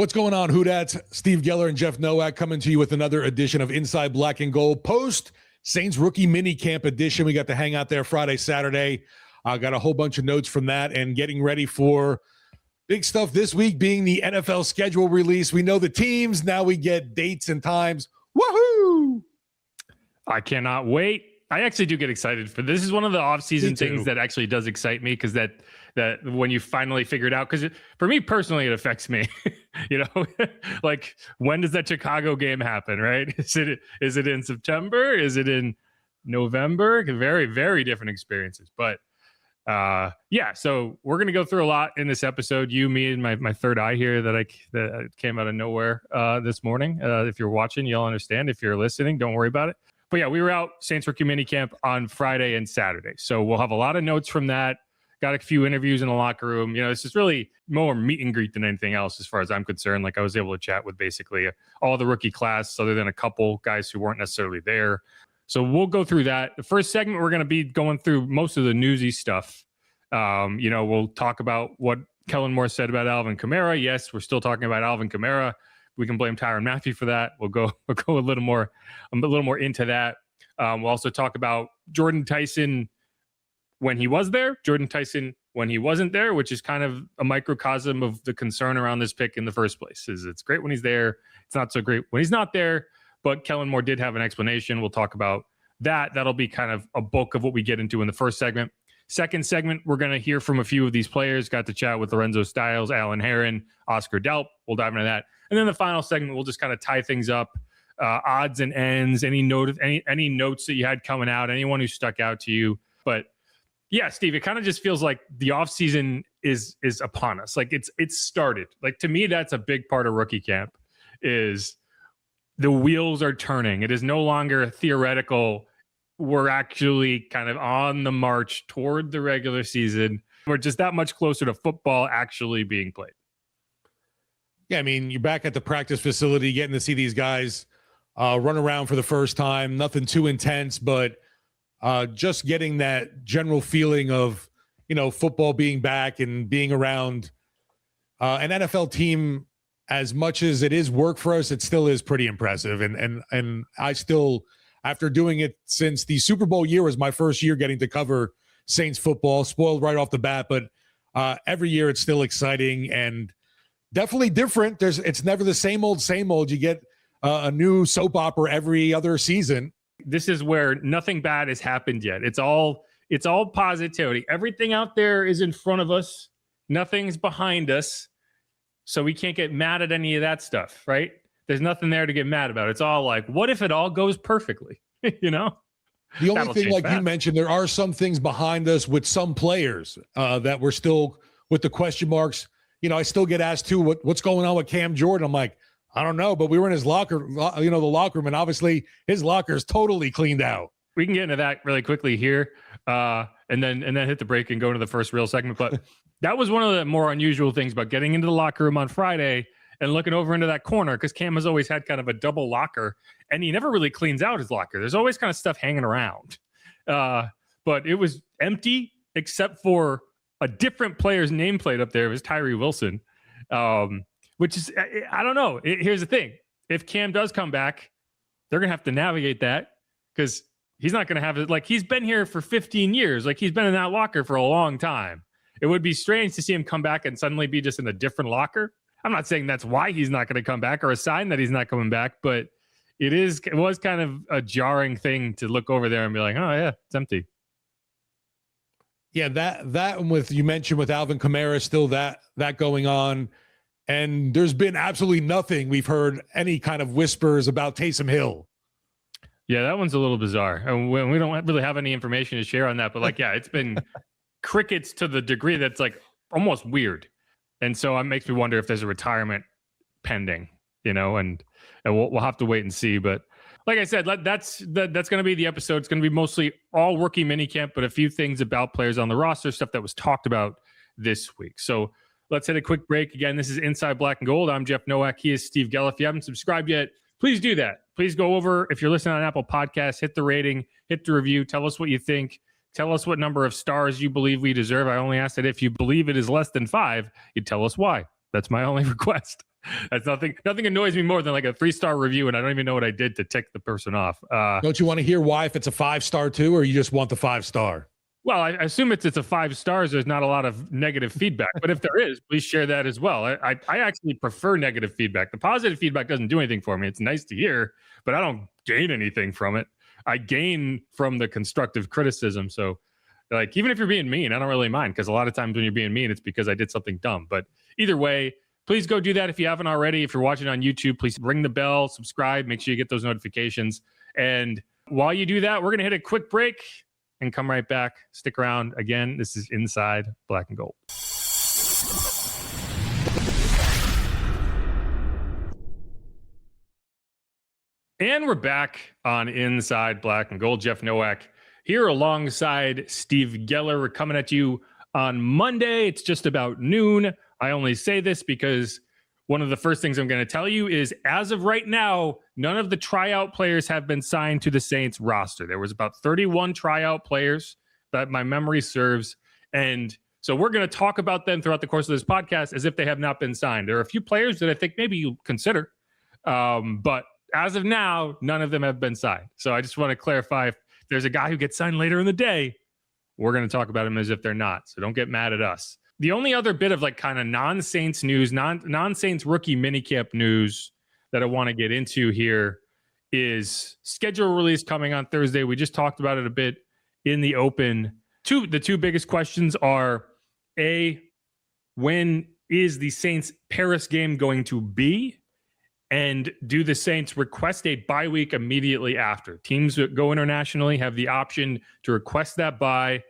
What's going on, Who-Dats? Steve Geller and Jeff Nowak coming to you with another edition of Inside Black and Gold post Saints Rookie Minicamp edition. We got to hang out there Friday, Saturday. Got a whole bunch of notes from that and getting ready for big stuff this week being the NFL schedule release. We know the teams. Now we get dates and times. Woohoo! I cannot wait. I actually do get excited for this. Is one of the off-season things that actually does excite me, because that when you finally figure it out, because for me personally, it affects me. Like, when does that Chicago game happen, right? Is it in September? Is it in November? Very, very different experiences. But yeah, so we're going to go through a lot in this episode. You, me, and my third eye here that came out of nowhere this morning. If you're watching, you'll understand. If you're listening, don't worry about it. But yeah, we were out Saints Rookie Minicamp on Friday and Saturday. So we'll have a lot of notes from that. Got a few interviews in the locker room. It's just really more meet and greet than anything else as far as I'm concerned. Like, I was able to chat with basically all the rookie class other than a couple guys who weren't necessarily there. So we'll go through that. The first segment, we're going to be going through most of the newsy stuff. We'll talk about what Kellen Moore said about Alvin Kamara. Yes, we're still talking about Alvin Kamara. We can blame Tyrann Mathieu for that. We'll go a little more into that. We'll also talk about Jordyn Tyson when he was there, Jordyn Tyson when he wasn't there, which is kind of a microcosm of the concern around this pick in the first place. It's great when he's there. It's not so great when he's not there. But Kellen Moore did have an explanation. We'll talk about that. That'll be kind of a bulk of what we get into in the first segment. Second segment, we're going to hear from a few of these players. Got to chat with Lorenzo Styles, Alan Herron, Oscar Delp. We'll dive into that. And then the final segment, we'll just kind of tie things up. Odds and ends, any notes that you had coming out, anyone who stuck out to you. But yeah, Steve, it kind of just feels like the offseason is upon us. Like, it's started. Like, to me, that's a big part of rookie camp, is the wheels are turning. It is no longer theoretical. We're actually kind of on the march toward the regular season. We're just that much closer to football actually being played. Yeah, I mean, you're back at the practice facility, getting to see these guys run around for the first time. Nothing too intense, but just getting that general feeling of, football being back and being around an NFL team. As much as it is work for us, it still is pretty impressive. And I still, after doing it since the Super Bowl year was my first year getting to cover Saints football, spoiled right off the bat, but every year it's still exciting and definitely different. It's never the same old. You get a new soap opera every other season. This is where nothing bad has happened yet. It's all positivity. Everything out there is in front of us. Nothing's behind us. So we can't get mad at any of that stuff, right? There's nothing there to get mad about. It's all like, what if it all goes perfectly? The only thing, like you mentioned, there are some things behind us with some players that we're still with the question marks. I still get asked too, what's going on with Cam Jordan? I'm like, I don't know, but we were in his locker, the locker room, and obviously his locker is totally cleaned out. We can get into that really quickly here, and then hit the break and go into the first real segment. But that was one of the more unusual things about getting into the locker room on Friday and looking over into that corner, because Cam has always had kind of a double locker, and he never really cleans out his locker. There's always kind of stuff hanging around, but it was empty except for a different player's nameplate up there. It was Tyree Wilson, which is, I don't know. Here's the thing. If Cam does come back, they're going to have to navigate that, because he's not going to have it. Like, he's been here for 15 years. Like, he's been in that locker for a long time. It would be strange to see him come back and suddenly be just in a different locker. I'm not saying that's why he's not going to come back or a sign that he's not coming back, but it was kind of a jarring thing to look over there and be like, oh yeah, it's empty. Yeah, that with, you mentioned with Alvin Kamara, still that going on. And there's been absolutely nothing we've heard any kind of whispers about Taysom Hill. Yeah, that one's a little bizarre. And we don't really have any information to share on that, but yeah, it's been crickets to the degree that's like almost weird. And so it makes me wonder if there's a retirement pending, and we'll have to wait and see. But like I said, that's going to be the episode. It's going to be mostly all rookie minicamp, but a few things about players on the roster, stuff that was talked about this week. So let's hit a quick break. Again, this is Inside Black and Gold. I'm Jeff Nowak. He is Steve Geller. If you haven't subscribed yet, please do that. Please go over, if you're listening on Apple Podcasts, hit the rating, hit the review, tell us what you think. Tell us what number of stars you believe we deserve. I only ask that if you believe it is less than 5, you tell us why. That's my only request. That's nothing annoys me more than like a 3-star review and I don't even know what I did to tick the person off. Don't you want to hear why if it's a 5-star too, or you just want the 5-star? Well, I assume it's a 5 stars. There's not a lot of negative feedback, but if there is, please share that as well. I actually prefer negative feedback. The positive feedback doesn't do anything for me. It's nice to hear, but I don't gain anything from it. I gain from the constructive criticism. So like, even if you're being mean, I don't really mind, because a lot of times when you're being mean, it's because I did something dumb. But either way, please go do that if you haven't already. If you're watching on YouTube, please ring the bell, subscribe, make sure you get those notifications. And while you do that, we're going to hit a quick break and come right back. Stick around. Again, this is Inside Black and Gold. And we're back on Inside Black and Gold. Jeff Nowak here alongside Steve Geller. We're coming at you on Monday. It's just about noon. I only say this because one of the first things I'm going to tell you is, as of right now, none of the tryout players have been signed to the Saints roster. There was about 31 tryout players that my memory serves. And so we're going to talk about them throughout the course of this podcast as if they have not been signed. There are a few players that I think maybe you consider, but as of now, none of them have been signed. So I just want to clarify, if there's a guy who gets signed later in the day, we're going to talk about him as if they're not. So don't get mad at us. The only other bit of like kind of non-Saints news, non-Saints rookie minicamp news that I want to get into here is schedule release coming on Thursday. We just talked about it a bit in the open. The two biggest questions are, A, when is the Saints Paris game going to be? And do the Saints request a bye week immediately after? Teams that go internationally have the option to request that bye.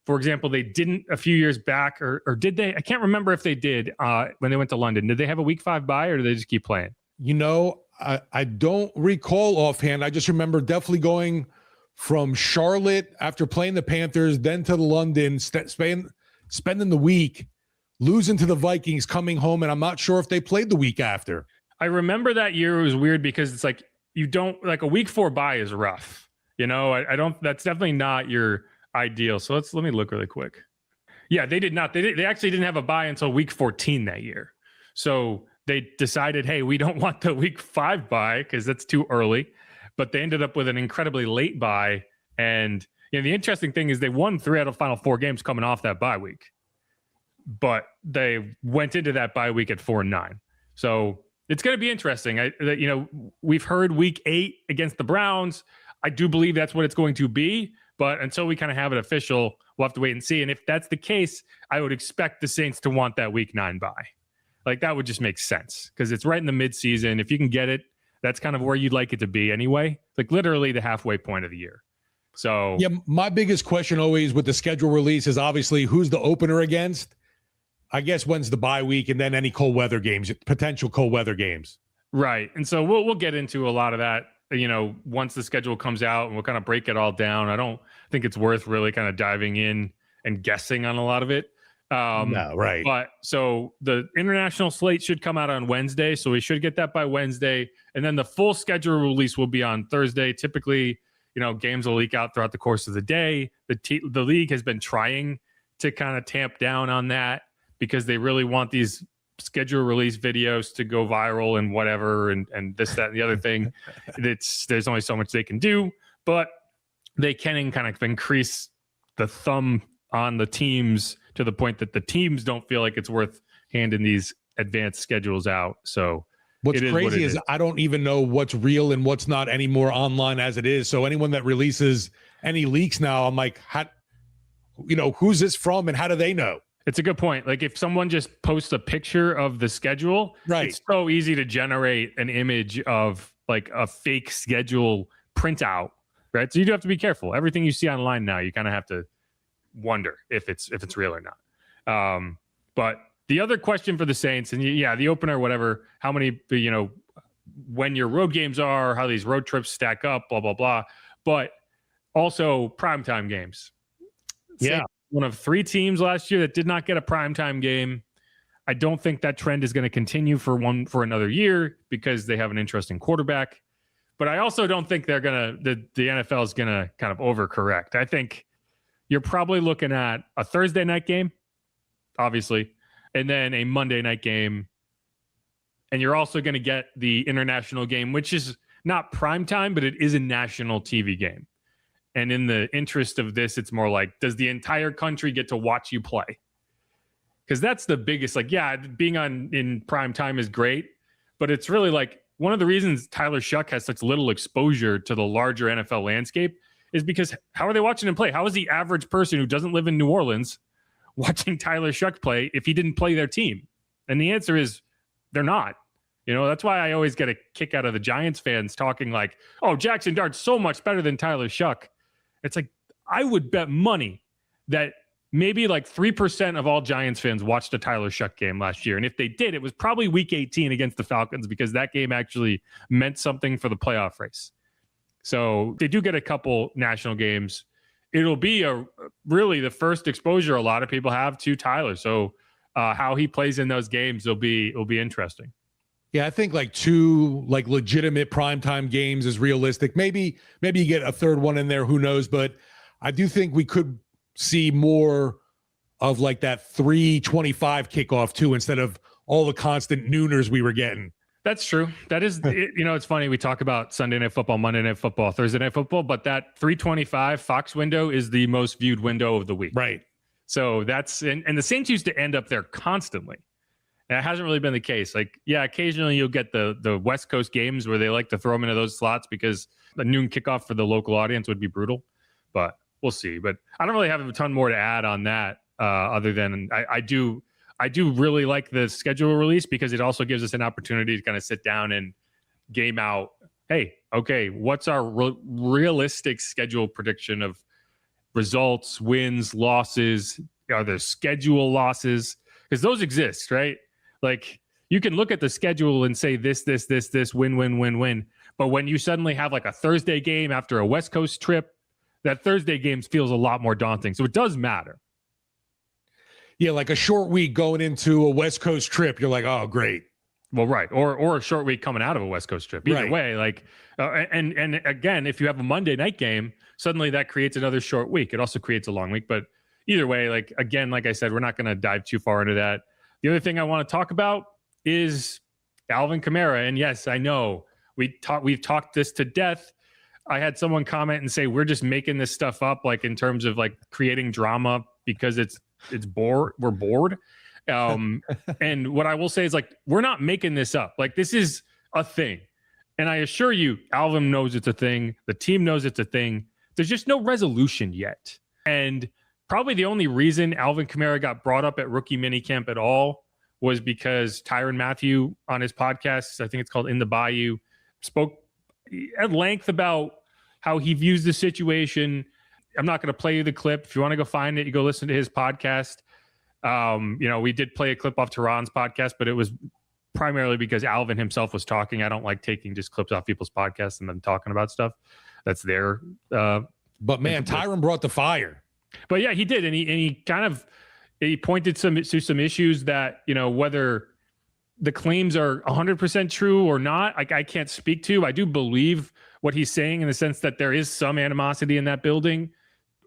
For example, they didn't a few years back, or did they? I can't remember if they did when they went to London. Did they have a week 5 bye, or did they just keep playing? You know, I don't recall offhand. I just remember definitely going from Charlotte after playing the Panthers, then to London, spending the week, losing to the Vikings, coming home, and I'm not sure if they played the week after. I remember that year. It was weird because it's like, you don't, like, a week 4 bye is rough. You know, I don't, that's definitely not your ideal. So let me look really quick. Yeah, they did not. They actually didn't have a bye until week 14 that year. So they decided, hey, we don't want the week 5 bye because that's too early. But they ended up with an incredibly late bye. And you know, the interesting thing is they won 3 out of the final 4 games coming off that bye week. But they went into that bye week at 4-9. So it's going to be interesting. You know, we've heard week 8 against the Browns. I do believe that's what it's going to be. But until we kind of have it official, we'll have to wait and see. And if that's the case, I would expect the Saints to want that week 9 bye. Like, that would just make sense because it's right in the midseason. If you can get it, that's kind of where you'd like it to be anyway. Like, literally the halfway point of the year. So yeah, my biggest question always with the schedule release is obviously who's the opener against. I guess when's the bye week, and then any cold weather games, potential cold weather games. Right. And so we'll get into a lot of that, you know, once the schedule comes out, and we'll kind of break it all down. I don't think it's worth really kind of diving in and guessing on a lot of it. No, right. But so the international slate should come out on Wednesday. So we should get that by Wednesday. And then the full schedule release will be on Thursday. Typically, you know, games will leak out throughout the course of the day. The league has been trying to kind of tamp down on that, because they really want these schedule release videos to go viral and whatever, and this, that, and the other thing. There's only so much they can do, but they can kind of increase the thumb on the teams to the point that the teams don't feel like it's worth handing these advanced schedules out. So what's crazy is I don't even know what's real and what's not anymore online as it is. So anyone that releases any leaks now, I'm like, how, you know, who's this from and how do they know? It's a good point. Like, if someone just posts a picture of the schedule, right, it's so easy to generate an image of like a fake schedule printout, right? So you do have to be careful. Everything you see online now, you kind of have to wonder if it's real or not. But the other question for the Saints, and yeah, the opener, whatever, how many, you know, when your road games are, how these road trips stack up, blah, blah, blah. But also primetime games. Yeah. Saints, one of 3 teams last year that did not get a primetime game. I don't think that trend is going to continue for another year because they have an interesting quarterback. But I also don't think they're going to, the NFL is going to kind of overcorrect. I think you're probably looking at a Thursday night game, obviously, and then a Monday night game, And you're also going to get the international game, which is not prime time, but it is a national TV game. And in the interest of this, it's more like, does the entire country get to watch you play? Because that's the biggest, like, yeah, being on in prime time is great, but it's really like one of the reasons Tyler Shuck has such little exposure to the larger NFL landscape is because how are they watching him play? How is the average person who doesn't live in New Orleans watching Tyler Shuck play if he didn't play their team? And the answer is they're not. You know, that's why I always get a kick out of the Giants fans talking like, oh, Jackson Dart's so much better than Tyler Shuck. It's like, I would bet money that maybe like 3% of all Giants fans watched a Tyler Shuck game last year. And if they did, it was probably week 18 against the Falcons because that game actually meant something for the playoff race. So they do get a couple national games. It'll be really the first exposure a lot of people have to Tyler. So how he plays in those games will be interesting. Yeah, I think like 2 like legitimate primetime games is realistic. Maybe you get a third one in there, who knows, but I do think we could see more of like that 3:25 kickoff too, instead of all the constant nooners we were getting. That's true. That is, it's funny. We talk about Sunday Night Football, Monday Night Football, Thursday Night Football, but that 3:25 Fox window is the most viewed window of the week. Right. So that's, and the Saints used to end up there constantly. And it hasn't really been the case. Like, yeah, occasionally you'll get the West Coast games where they like to throw them into those slots because the noon kickoff for the local audience would be brutal, but we'll see. But I don't really have a ton more to add on that other than I do really like the schedule release because it also gives us an opportunity to kind of sit down and game out, hey, okay, what's our realistic schedule prediction of results, wins, losses? Are there schedule losses? Because those exist, right? Like, you can look at the schedule and say this, win. But when you suddenly have like a Thursday game after a West Coast trip, that Thursday game feels a lot more daunting. So it does matter. Yeah, like a short week going into a West Coast trip, you're like, oh, great. Well, right. Or a short week coming out of a West Coast trip. Either right. way, like, and again, if you have a Monday night game, suddenly that creates another short week. It also creates a long week. But either way, like, again, like I said, we're not going to dive too far into that. The other thing I want to talk about is Alvin Kamara. And yes, I know we've talked this to death. I had someone comment and say, we're just making this stuff up, like in terms of like creating drama because it's bored. We're bored. And what I will say is, like, we're not making this up. Like, this is a thing. And I assure you, Alvin knows it's a thing. The team knows it's a thing. There's just no resolution yet. And probably the only reason Alvin Kamara got brought up at rookie minicamp at all was because Tyrann Mathieu on his podcast, I think it's called In the Bayou, spoke at length about how he views the situation. I'm not going to play you the clip. If you want to go find it, you go listen to his podcast. We did play a clip off Tehran's podcast, but it was primarily because Alvin himself was talking. I don't like taking just clips off people's podcasts and then talking about stuff. That's their. But man, Tyrann brought the fire. But yeah, he did, and he kind of pointed to some issues that, whether the claims are 100% true or not, I can't speak to. I do believe what he's saying in the sense that there is some animosity in that building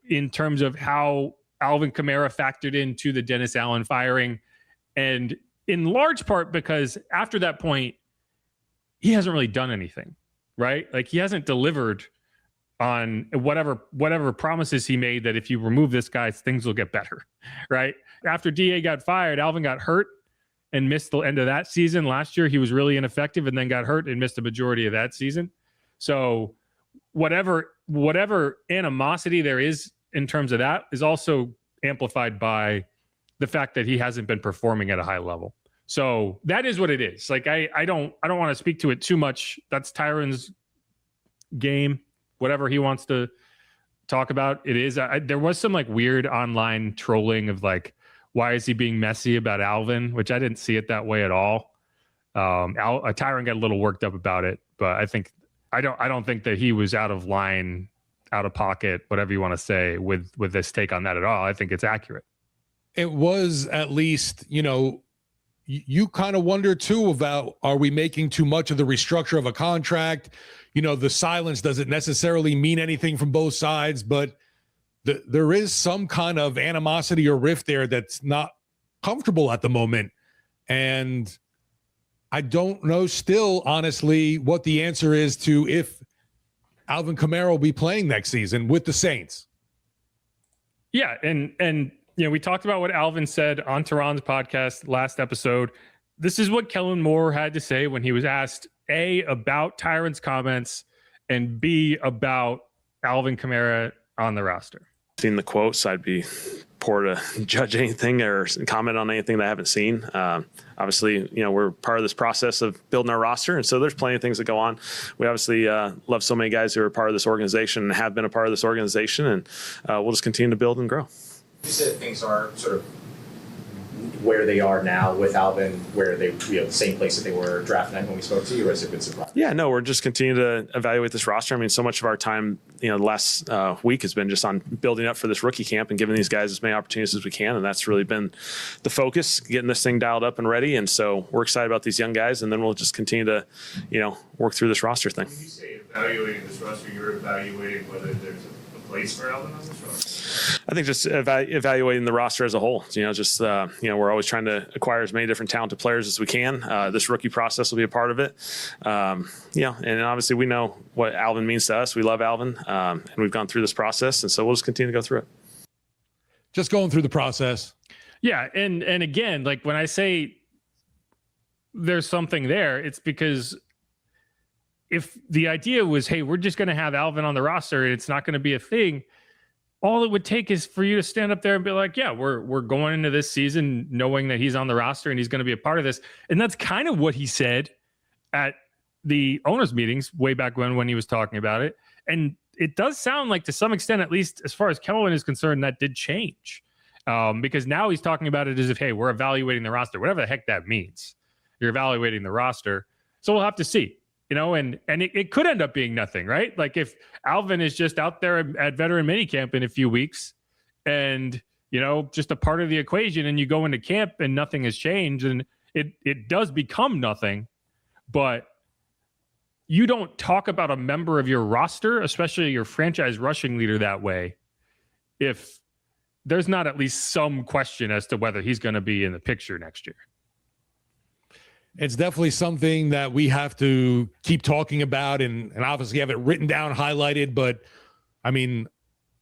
in terms of how Alvin Kamara factored into the Dennis Allen firing, and in large part because after that point, he hasn't really done anything, right? Like, he hasn't delivered on whatever promises he made that if you remove this guy, things will get better, right? After DA got fired, Alvin got hurt and missed the end of that season. Last year, he was really ineffective and then got hurt and missed the majority of that season. So whatever animosity there is in terms of that is also amplified by the fact that he hasn't been performing at a high level. So that is what it is. Like, I don't want to speak to it too much. That's Tyrann's game. Whatever he wants to talk about, it is. There was some like weird online trolling of like, why is he being messy about Alvin? Which I didn't see it that way at all. Tyrann got a little worked up about it, but I don't think that he was out of line, out of pocket, whatever you want to say with this take on that at all. I think it's accurate. It was, at least, you kind of wonder too about, are we making too much of the restructure of a contract? The silence doesn't necessarily mean anything from both sides, but there is some kind of animosity or rift there that's not comfortable at the moment. And I don't know still, honestly, what the answer is to if Alvin Kamara will be playing next season with the Saints. Yeah, and we talked about what Alvin said on Tehran's podcast last episode. This is what Kellen Moore had to say when he was asked A, about Tyron's comments, and B, about Alvin Kamara on the roster. Seen the quotes, I'd be poor to judge anything or comment on anything that I haven't seen. Obviously, we're part of this process of building our roster, and so there's plenty of things that go on. We obviously love so many guys who are part of this organization and have been a part of this organization, and we'll just continue to build and grow. You said things are sort of where they are now with Alvin, where they, the same place that they were draft night when we spoke to you, or has it been surprising? Yeah, no, we're just continuing to evaluate this roster. I mean, so much of our time, the last week has been just on building up for this rookie camp and giving these guys as many opportunities as we can. And that's really been the focus, getting this thing dialed up and ready. And so we're excited about these young guys, and then we'll just continue to, work through this roster thing. When you say evaluating this roster, you're evaluating whether there's a place for Alvin on this roster? I think just evaluating the roster as a whole. We're always trying to acquire as many different talented players as we can. This rookie process will be a part of it. And obviously we know what Alvin means to us. We love Alvin, and we've gone through this process, and so we'll just continue to go through it. Just going through the process. Yeah, and again, like when I say there's something there, it's because if the idea was, hey, we're just going to have Alvin on the roster and it's not going to be a thing, all it would take is for you to stand up there and be like, yeah, we're going into this season knowing that he's on the roster and he's going to be a part of this. And that's kind of what he said at the owners' meetings way back when he was talking about it. And it does sound like to some extent, at least as far as Kellen is concerned, that did change. Because now he's talking about it as if, hey, we're evaluating the roster, whatever the heck that means. You're evaluating the roster. So we'll have to see. And it could end up being nothing, right? Like if Alvin is just out there at veteran minicamp in a few weeks and, just a part of the equation, and you go into camp and nothing has changed, and it does become nothing. But you don't talk about a member of your roster, especially your franchise rushing leader, that way if there's not at least some question as to whether he's going to be in the picture next year. It's definitely something that we have to keep talking about and obviously have it written down, highlighted. But I mean,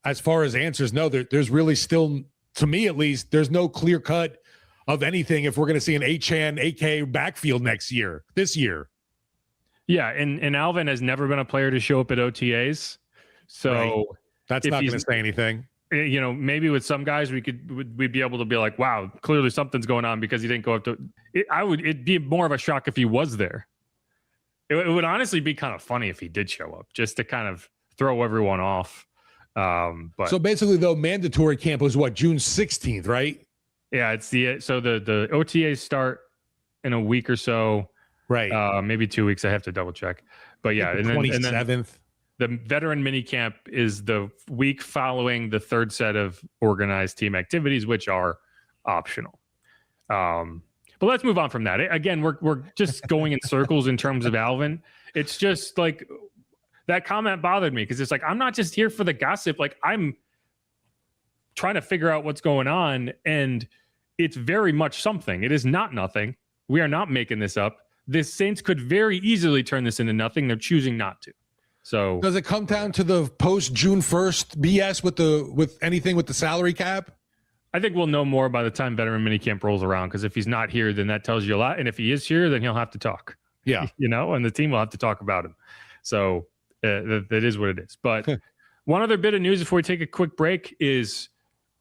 as far as answers, no, there's really still, to me at least, there's no clear cut of anything if we're going to see an Achane, AK backfield this year. Yeah. And Alvin has never been a player to show up at OTAs. So right. That's not going to say anything. Maybe with some guys we'd be able to be like, wow, clearly something's going on because he didn't go up to it. It'd be more of a shock if he was there. It would honestly be kind of funny if he did show up, just to kind of throw everyone off. But so basically, though, mandatory camp was what, June 16th, right? Yeah, it's the OTAs start in a week or so, right? Maybe 2 weeks. I have to double check, but yeah, and 27th. The veteran minicamp is the week following the third set of organized team activities, which are optional. But let's move on from that. Again, we're just going in circles in terms of Alvin. It's just like that comment bothered me because it's like, I'm not just here for the gossip. Like, I'm trying to figure out what's going on, and it's very much something. It is not nothing. We are not making this up. The Saints could very easily turn this into nothing. They're choosing not to. So does it come down to the post June 1st BS with anything with the salary cap? I think we'll know more by the time veteran minicamp rolls around, because if he's not here, then that tells you a lot. And if he is here, then he'll have to talk. Yeah. And the team will have to talk about him. So that is what it is. But one other bit of news before we take a quick break is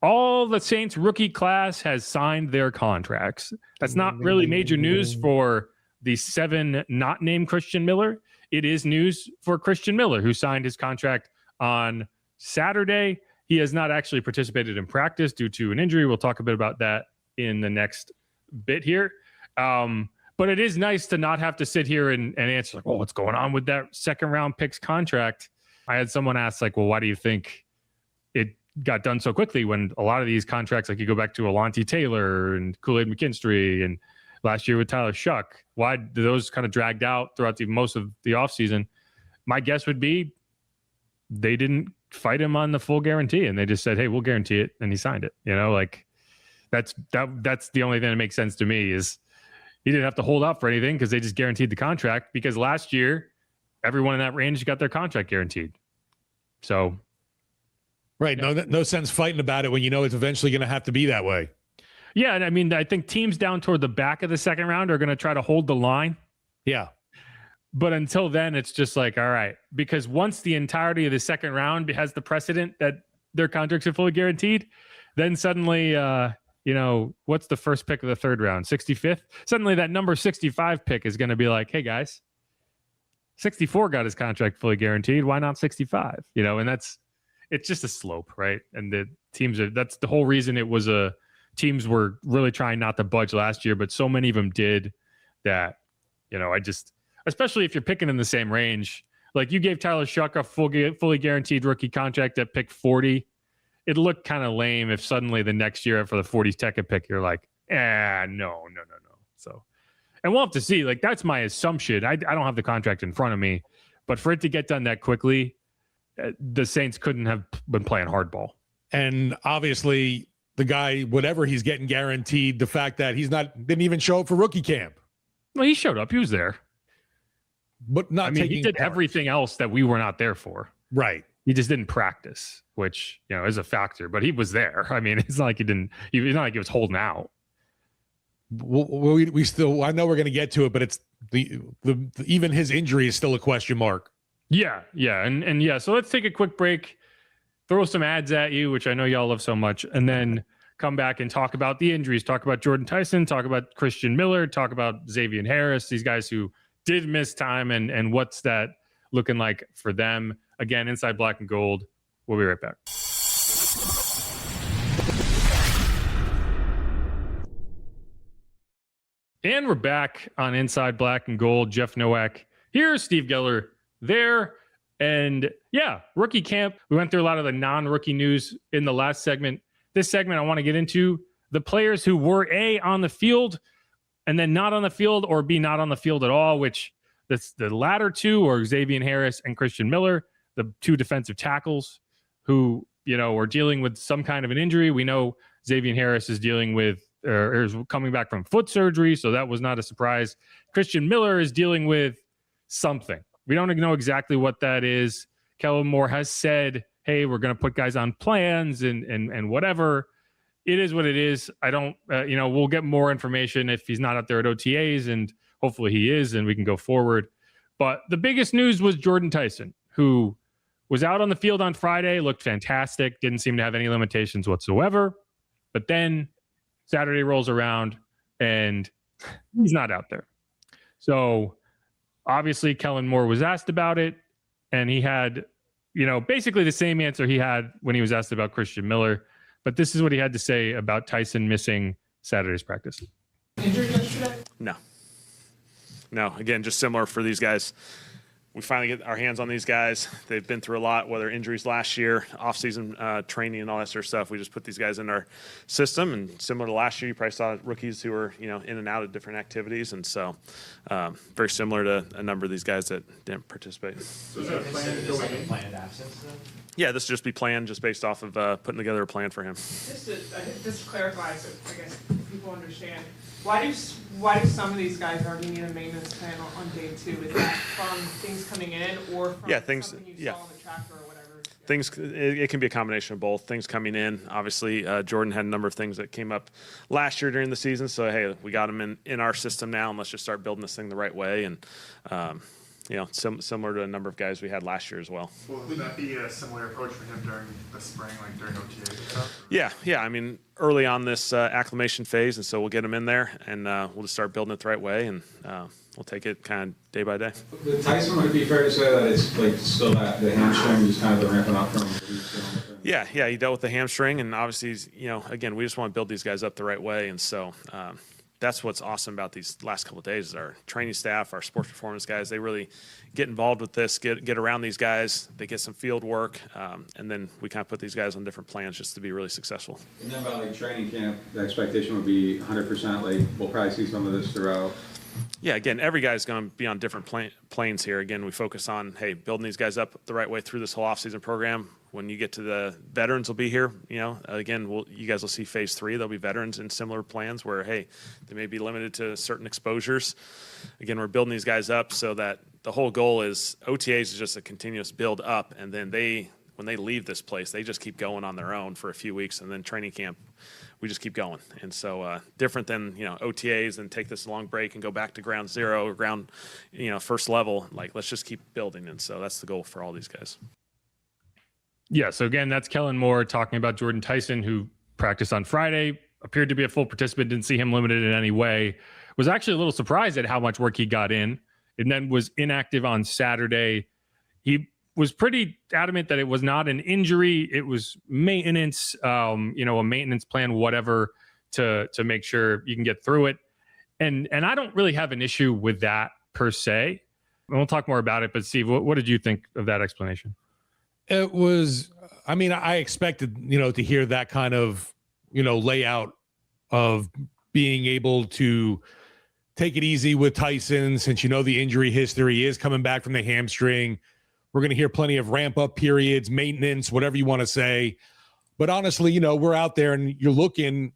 all the Saints rookie class has signed their contracts. That's not really major news for the 7 not named Christian Miller. It is news for Christian Miller, who signed his contract on Saturday. He has not actually participated in practice due to an injury. We'll talk a bit about that in the next bit here. But it is nice to not have to sit here and answer, like, oh, what's going on with that second round picks contract? I had someone ask, like, well, why do you think it got done so quickly when a lot of these contracts, like you go back to Alontae Taylor and Kool-Aid McKinstry and last year with Tyler Shuck, why do those kind of dragged out throughout most of the offseason? My guess would be they didn't fight him on the full guarantee, and they just said, hey, we'll guarantee it, and he signed it. That's the only thing that makes sense to me is he didn't have to hold out for anything because they just guaranteed the contract, because last year everyone in that range got their contract guaranteed. So right. No sense fighting about it when you know it's eventually going to have to be that way. yeah, and I mean, I think teams down toward the back of the second round are going to try to hold the line. Yeah. But until then, it's just like, all right, because once the entirety of the second round has the precedent that their contracts are fully guaranteed, then suddenly, what's the first pick of the third round? 65th? Suddenly that number 65 pick is going to be like, hey guys, 64 got his contract fully guaranteed. Why not 65? And it's just a slope, right? And the that's the whole reason teams were really trying not to budge last year, but so many of them did that, especially if you're picking in the same range. Like, you gave Tyler Shuck a fully guaranteed rookie contract at pick 40. It looked kind of lame if suddenly the next year for the 42nd pick, you're like, no. So, and we'll have to see. Like, that's my assumption. I don't have the contract in front of me, but for it to get done that quickly, the Saints couldn't have been playing hardball. And obviously the guy, whatever he's getting guaranteed, the fact that didn't even show up for rookie camp. Well, he showed up. He was there. But not taking he did part. everything else that we were not there for. Right. He just didn't practice, which, is a factor, but he was there. I mean, it's not like it's not like he was holding out. We still, I know we're going to get to it, but it's even his injury is still a question mark. Yeah. And yeah, so let's take a quick break, throw some ads at you, which I know y'all love so much, and then come back and talk about the injuries, talk about Jordyn Tyson, talk about Christian Miller, talk about Xavier Harris, these guys who did miss time, and what's that looking like for them. Again, Inside Black and Gold. We'll be right back. And we're back on Inside Black and Gold. Jeff Nowak here, Steve Geller there. And yeah, rookie camp. We went through a lot of the non-rookie news in the last segment. This segment, I want to get into the players who were A, on the field, and then not on the field, or B, not on the field at all, which that's the latter two, or Xavier Harris and Christian Miller, the two defensive tackles who, are dealing with some kind of an injury. We know Xavier Harris is dealing with, or is coming back from foot surgery, so that was not a surprise. Christian Miller is dealing with something. We don't know exactly what that is. Kellen Moore has said, hey, we're going to put guys on plans and whatever. It is what it is. I don't, we'll get more information if he's not out there at OTAs, and hopefully he is, and we can go forward. But the biggest news was Jordyn Tyson, who was out on the field on Friday, looked fantastic, didn't seem to have any limitations whatsoever. But then Saturday rolls around and he's not out there. So obviously Kellen Moore was asked about it, and he had, basically the same answer he had when he was asked about Christian Miller. But this is what he had to say about Tyson missing Saturday's practice. Injured yesterday? No. Again, just similar for these guys. We finally get our hands on these guys. They've been through a lot, whether injuries last year, off-season training, and all that sort of stuff. We just put these guys in our system, and similar to last year, you probably saw rookies who were, in and out of different activities, and so very similar to a number of these guys that didn't participate. So is that a plan to go like a planned absence then? Yeah, this will just be planned, just based off of putting together a plan for him. Just to clarify, so I guess people understand, why do some of these guys already need a maintenance plan on day 2? Is that from things coming in, or from something you saw on the tracker or whatever? It can be a combination of both. Things coming in, obviously, Jordyn had a number of things that came up last year during the season. So, hey, we got him in our system now, and let's just start building this thing the right way. And, similar to a number of guys we had last year as well. Well, would that be a similar approach for him during the spring, like during OTA and stuff? Yeah. I mean, early on this acclimation phase, and so we'll get him in there, and we'll just start building it the right way, and we'll take it kind of day by day. With Tyson, would it be fair to say that it's like still that the hamstring just kind of the ramping up from? Yeah, he dealt with the hamstring, and obviously, again, we just want to build these guys up the right way, and so that's what's awesome about these last couple of days is our training staff, our sports performance guys, they really get involved with this, get around these guys, they get some field work, and then we kind of put these guys on different plans just to be really successful. And then about like training camp, the expectation would be 100%, like we'll probably see some of this throughout. Yeah, again, every guy's going to be on different planes here. Again, we focus on, hey, building these guys up the right way through this whole offseason program. when you get to the veterans will be here, again, you guys will see phase 3. There'll be veterans in similar plans where, hey, they may be limited to certain exposures. Again, we're building these guys up so that the whole goal is OTAs is just a continuous build up. And then when they leave this place, they just keep going on their own for a few weeks. And then training camp, we just keep going. And so different than, OTAs and take this long break and go back to ground zero or ground, first level, like let's just keep building. And so that's the goal for all these guys. Yeah. So again, that's Kellen Moore talking about Jordyn Tyson, who practiced on Friday, appeared to be a full participant, didn't see him limited in any way, was actually a little surprised at how much work he got in, and then was inactive on Saturday. He was pretty adamant that it was not an injury. It was maintenance, a maintenance plan, whatever, to make sure you can get through it. And I don't really have an issue with that per se. And we'll talk more about it, but Steve, what did you think of that explanation? It was, I expected, to hear that kind of, layout of being able to take it easy with Tyson, since the injury history is coming back from the hamstring. We're going to hear plenty of ramp up periods, maintenance, whatever you want to say. But honestly, we're out there and you're looking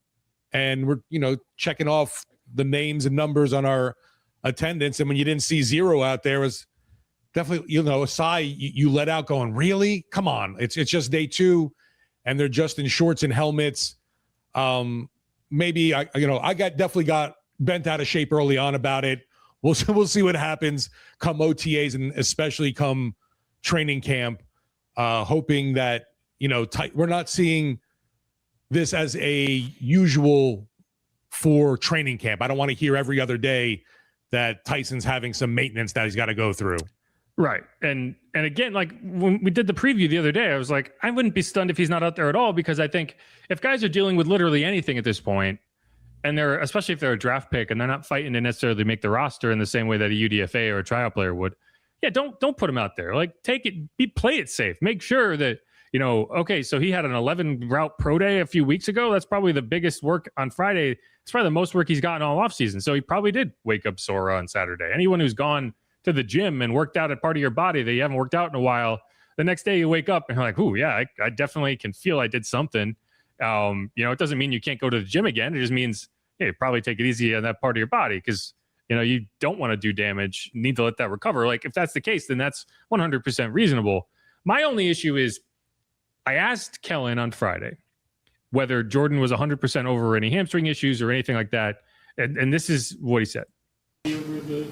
and we're, checking off the names and numbers on our attendance. And when you didn't see 0 out there, was definitely, a sigh you let out going, really? Come on. It's just day 2 and they're just in shorts and helmets. Maybe I definitely got bent out of shape early on about it. We'll see what happens come OTAs and especially come training camp, hoping that, we're not seeing this as a usual for training camp. I don't want to hear every other day that Tyson's having some maintenance that he's got to go through. Right. And again, like when we did the preview the other day, I was like, I wouldn't be stunned if he's not out there at all, because I think if guys are dealing with literally anything at this point, and especially if they're a draft pick and they're not fighting to necessarily make the roster in the same way that a UDFA or a tryout player would, yeah, don't put him out there. Like take it, play it safe. Make sure that, okay, so he had an 11 route pro day a few weeks ago. That's probably the biggest work on Friday. It's probably the most work he's gotten all offseason. So he probably did wake up sore on Saturday. Anyone who's gone to the gym and worked out a part of your body that you haven't worked out in a while, the next day you wake up and you're like, ooh, yeah, I definitely can feel I did something. It doesn't mean you can't go to the gym again. It just means, hey, probably take it easy on that part of your body, because you don't want to do damage, need to let that recover. Like if that's the case, then that's 100% reasonable. My only issue is I asked Kellen on Friday whether Jordyn was 100% over any hamstring issues or anything like that. And this is what he said. Over the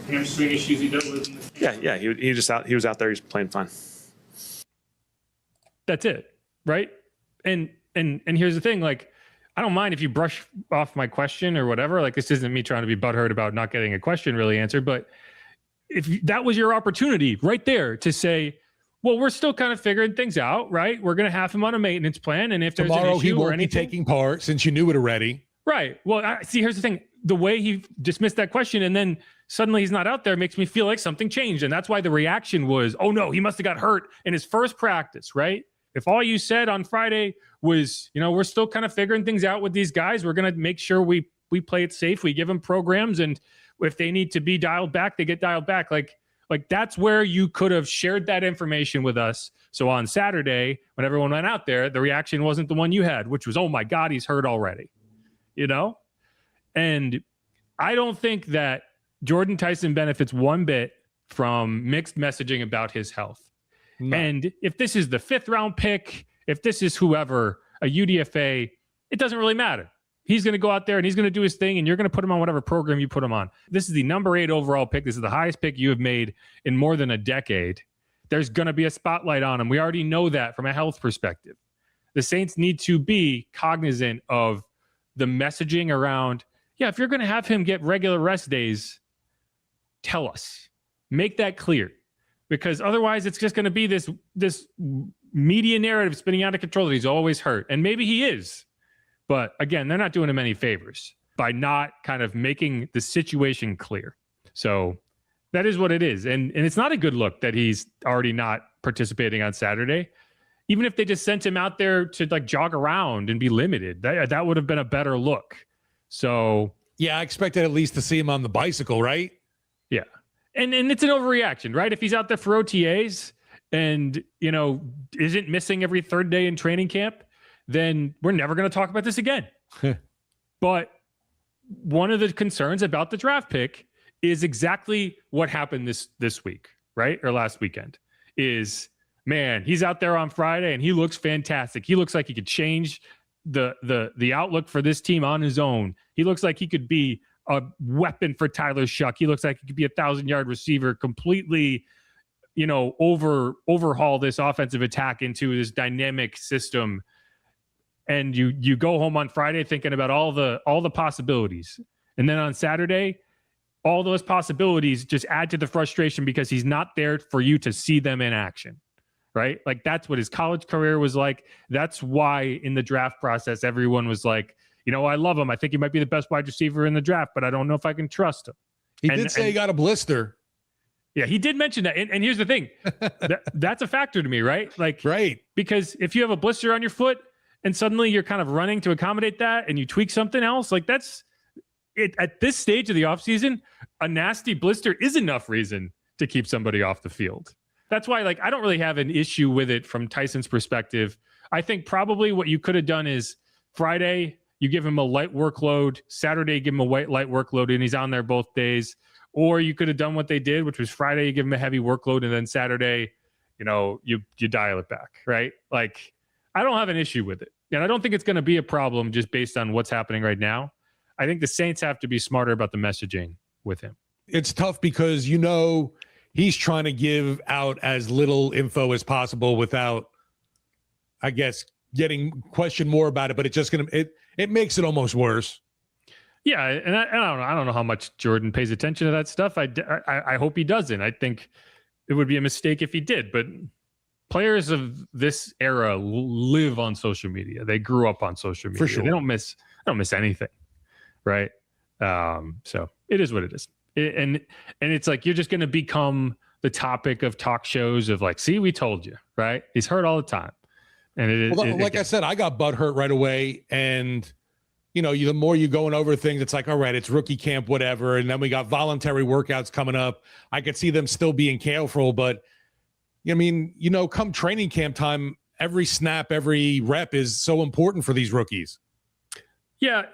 hamstring issues he dealt with. Yeah. He was out there. He's playing fine. That's it. Right. And here's the thing, like, I don't mind if you brush off my question or whatever. Like, this isn't me trying to be butthurt about not getting a question really answered, but if that was your opportunity right there to say, well, we're still kind of figuring things out, right? We're going to have him on a maintenance plan. And if there's tomorrow an issue he won't or anything, be taking part, since you knew it already. Right. Well, see, here's the thing. The way he dismissed that question and then suddenly he's not out there makes me feel like something changed. And that's why the reaction was, oh no, he must've got hurt in his first practice, right? If all you said on Friday was, we're still kind of figuring things out with these guys, we're going to make sure we play it safe. We give them programs, and if they need to be dialed back, they get dialed back. Like that's where you could have shared that information with us. So on Saturday, when everyone went out there, the reaction wasn't the one you had, which was, oh my God, he's hurt already, And I don't think that Jordyn Tyson benefits one bit from mixed messaging about his health. No. And if this is the 5th round pick, if this is whoever, a UDFA, it doesn't really matter. He's going to go out there and he's going to do his thing, and you're going to put him on whatever program you put him on. This is the number 8 overall pick. This is the highest pick you have made in more than a decade. There's going to be a spotlight on him. We already know that from a health perspective. The Saints need to be cognizant of the messaging around, yeah, if you're going to have him get regular rest days, tell us. Make that clear. Because otherwise it's just going to be this media narrative spinning out of control that he's always hurt. And maybe he is. But again, they're not doing him any favors by not kind of making the situation clear. So that is what it is. And it's not a good look that he's already not participating on Saturday. Even if they just sent him out there to like jog around and be limited, that would have been a better look. So yeah, I expected at least to see him on the bicycle, right? Yeah. And it's an overreaction, right? If he's out there for OTAs and, you know, isn't missing every third day in training camp, then we're never going to talk about this again. But one of the concerns about the draft pick is exactly what happened this week, right? Or last weekend is, man, he's out there on Friday and he looks fantastic. He looks like he could change the outlook for this team on his own. He looks like he could be a weapon for Tyler Shuck. He looks like he could be a 1,000-yard receiver, completely, you know, overhaul this offensive attack into this dynamic system. And you go home on Friday thinking about all the possibilities. And then on Saturday, all those possibilities just add to the frustration because he's not there for you to see them in action, right? Like that's what his college career was like. That's why in the draft process, everyone was like, you know, I love him. I think he might be the best wide receiver in the draft, but I don't know if I can trust him. He did say he got a blister. Yeah, he did mention that. And here's the thing. That's a factor to me, right? Like, right. Because if you have a blister on your foot and suddenly you're kind of running to accommodate that and you tweak something else, like that's it. At this stage of the offseason, a nasty blister is enough reason to keep somebody off the field. That's why, like, I don't really have an issue with it from Tyson's perspective. I think probably what you could have done is Friday, you give him a light workload. Saturday, give him a light workload, and he's on there both days. Or you could have done what they did, which was Friday, you give him a heavy workload, and then Saturday, you know, you dial it back, right? Like, I don't have an issue with it. And I don't think it's going to be a problem just based on what's happening right now. I think the Saints have to be smarter about the messaging with him. It's tough because, you know, he's trying to give out as little info as possible without, I guess, getting questioned more about it, but it's just going to, it makes it almost worse. Yeah. And I don't know how much Jordyn pays attention to that stuff. I hope he doesn't. I think it would be a mistake if he did, but players of this era live on social media. They grew up on social media. For sure. They don't miss anything. Right. So it is what it is. And it's like, you're just going to become the topic of talk shows of like, see, we told you, right? He's hurt all the time. And I said, I got butt hurt right away. And, you know, the more you're going over things, it's like, all right, it's rookie camp, whatever. And then we got voluntary workouts coming up. I could see them still being careful, but I mean, you know, come training camp time, every snap, every rep is so important for these rookies. Yeah,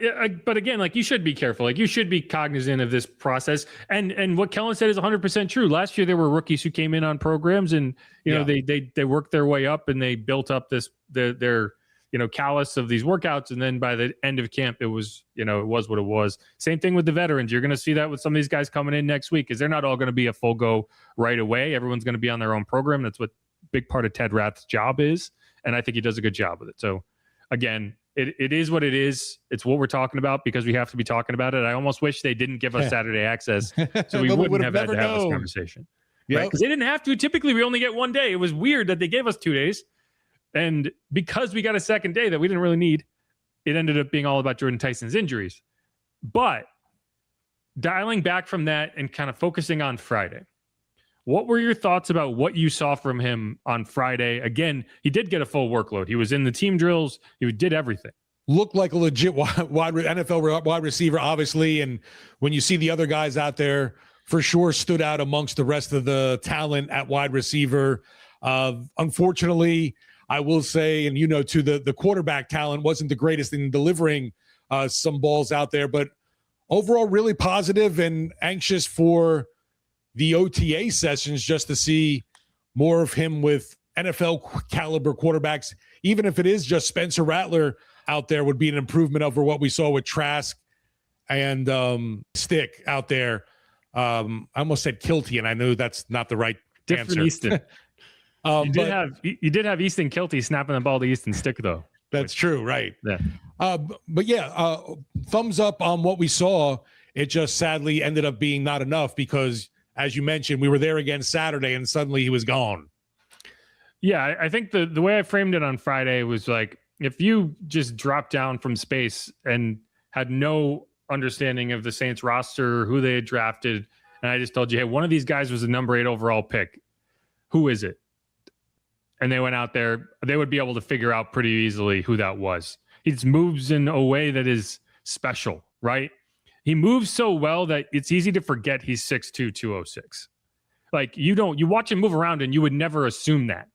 but again, like, you should be careful. Like, you should be cognizant of this process. And what Kellen said is 100% true. Last year, there were rookies who came in on programs, and you know they worked their way up and they built up their callus of these workouts. And then by the end of camp, it was what it was. Same thing with the veterans. You're going to see that with some of these guys coming in next week, because they're not all going to be a full go right away. Everyone's going to be on their own program. That's what big part of Ted Rath's job is, and I think he does a good job with it. So again, It is what it is. It's what we're talking about because we have to be talking about it. I almost wish they didn't give us Saturday access so we wouldn't have had to have this conversation. Yep. Right? Because they didn't have to. Typically, we only get one day. It was weird that they gave us 2 days. And because we got a second day that we didn't really need, it ended up being all about Jordyn Tyson's injuries. But dialing back from that and kind of focusing on Friday, what were your thoughts about what you saw from him on Friday? Again, he did get a full workload. He was in the team drills. He did everything. Looked like a legit NFL wide receiver, obviously. And when you see the other guys out there, for sure stood out amongst the rest of the talent at wide receiver. Unfortunately, I will say, and you know, too, the quarterback talent wasn't the greatest in delivering some balls out there. But overall, really positive and anxious for the OTA sessions just to see more of him with NFL caliber quarterbacks. Even if it is just Spencer Rattler out there, would be an improvement over what we saw with Trask and Stick out there. I almost said Kilty, and I knew that's not the right Different answer. Easton. You did have Easton Kilty snapping the ball to Easton Stick, though. That's true, right? Yeah. But yeah, thumbs up on what we saw. It just sadly ended up being not enough because, as you mentioned, we were there again Saturday, and suddenly he was gone. Yeah, I think the way I framed it on Friday was like, if you just dropped down from space and had no understanding of the Saints roster, who they had drafted, and I just told you, hey, one of these guys was a number 8 overall pick. Who is it? And they went out there, they would be able to figure out pretty easily who that was. He just moves in a way that is special, right? He moves so well that it's easy to forget he's 6'2", 206. Like you watch him move around and you would never assume that.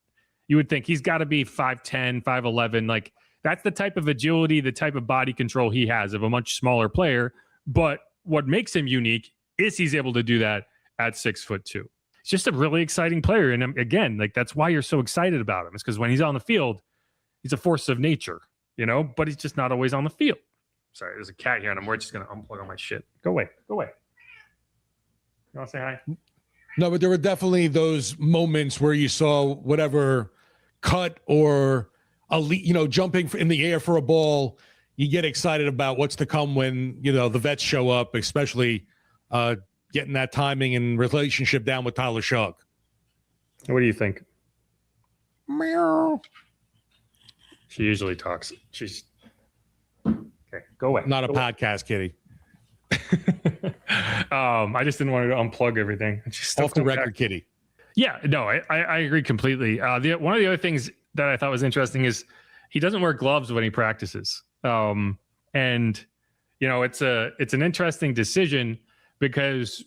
You would think he's got to be 5'10", 5'11". Like that's the type of agility, the type of body control he has of a much smaller player. But what makes him unique is he's able to do that at 6'2". He's just a really exciting player. And again, like that's why you're so excited about him. It's because when he's on the field, he's a force of nature, but he's just not always on the field. Sorry, there's a cat here and we're just going to unplug all my shit. Go away. You want to say hi? No, but there were definitely those moments where you saw whatever cut or jumping in the air for a ball. You get excited about what's to come when, the vets show up, especially getting that timing and relationship down with Tyler Shugg. What do you think? Meow. She usually talks. She's okay. Go away. Not a podcast, kitty. I just didn't want her to unplug everything. She's off the record, kitty. Yeah, no, I agree completely. One of the other things that I thought was interesting is he doesn't wear gloves when he practices. And it's an interesting decision because,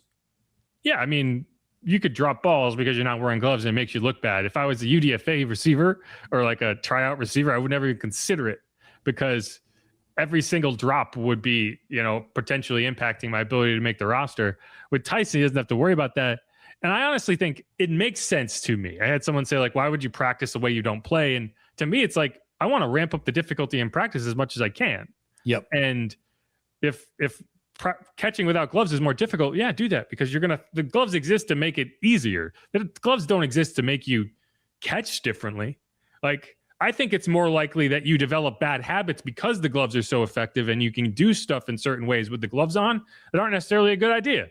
you could drop balls because you're not wearing gloves and it makes you look bad. If I was a UDFA receiver or like a tryout receiver, I would never even consider it because every single drop would be, potentially impacting my ability to make the roster. With Tyson, he doesn't have to worry about that. And I honestly think it makes sense to me. I had someone say, like, why would you practice the way you don't play? And to me, it's like, I want to ramp up the difficulty in practice as much as I can. Yep. And if catching without gloves is more difficult, yeah, do that because the gloves exist to make it easier. The gloves don't exist to make you catch differently. Like, I think it's more likely that you develop bad habits because the gloves are so effective and you can do stuff in certain ways with the gloves on that aren't necessarily a good idea,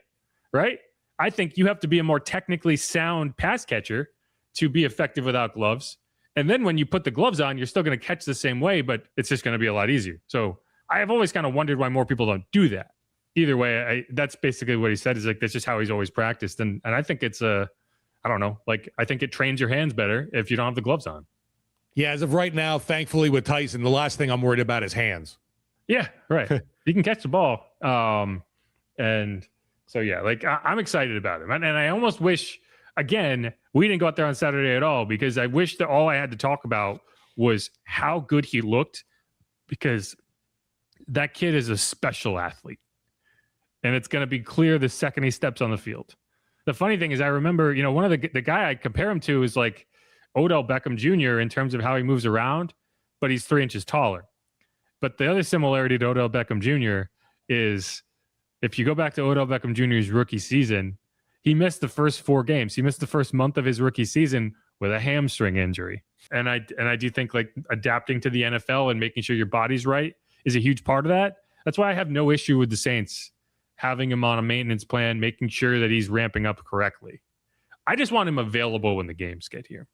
right? I think you have to be a more technically sound pass catcher to be effective without gloves. And then when you put the gloves on, you're still going to catch the same way, but it's just going to be a lot easier. So I have always kind of wondered why more people don't do that. Either way, that's basically what he said is like, that's just how he's always practiced. And I think it's I don't know, like I think it trains your hands better if you don't have the gloves on. Yeah, as of right now, thankfully with Tyson, the last thing I'm worried about is hands. Yeah, right. He can catch the ball. And so, yeah, like I'm excited about him. And I almost wish, again, we didn't go out there on Saturday at all because I wish that all I had to talk about was how good he looked because that kid is a special athlete. And it's going to be clear the second he steps on the field. The funny thing is I remember, one of the guy I compare him to is like Odell Beckham Jr. in terms of how he moves around, but he's 3 inches taller. But the other similarity to Odell Beckham Jr. is if you go back to Odell Beckham Jr.'s rookie season, he missed the first 4 games. He missed the first month of his rookie season with a hamstring injury. And I do think like adapting to the NFL and making sure your body's right is a huge part of that. That's why I have no issue with the Saints having him on a maintenance plan, making sure that he's ramping up correctly. I just want him available when the games get here.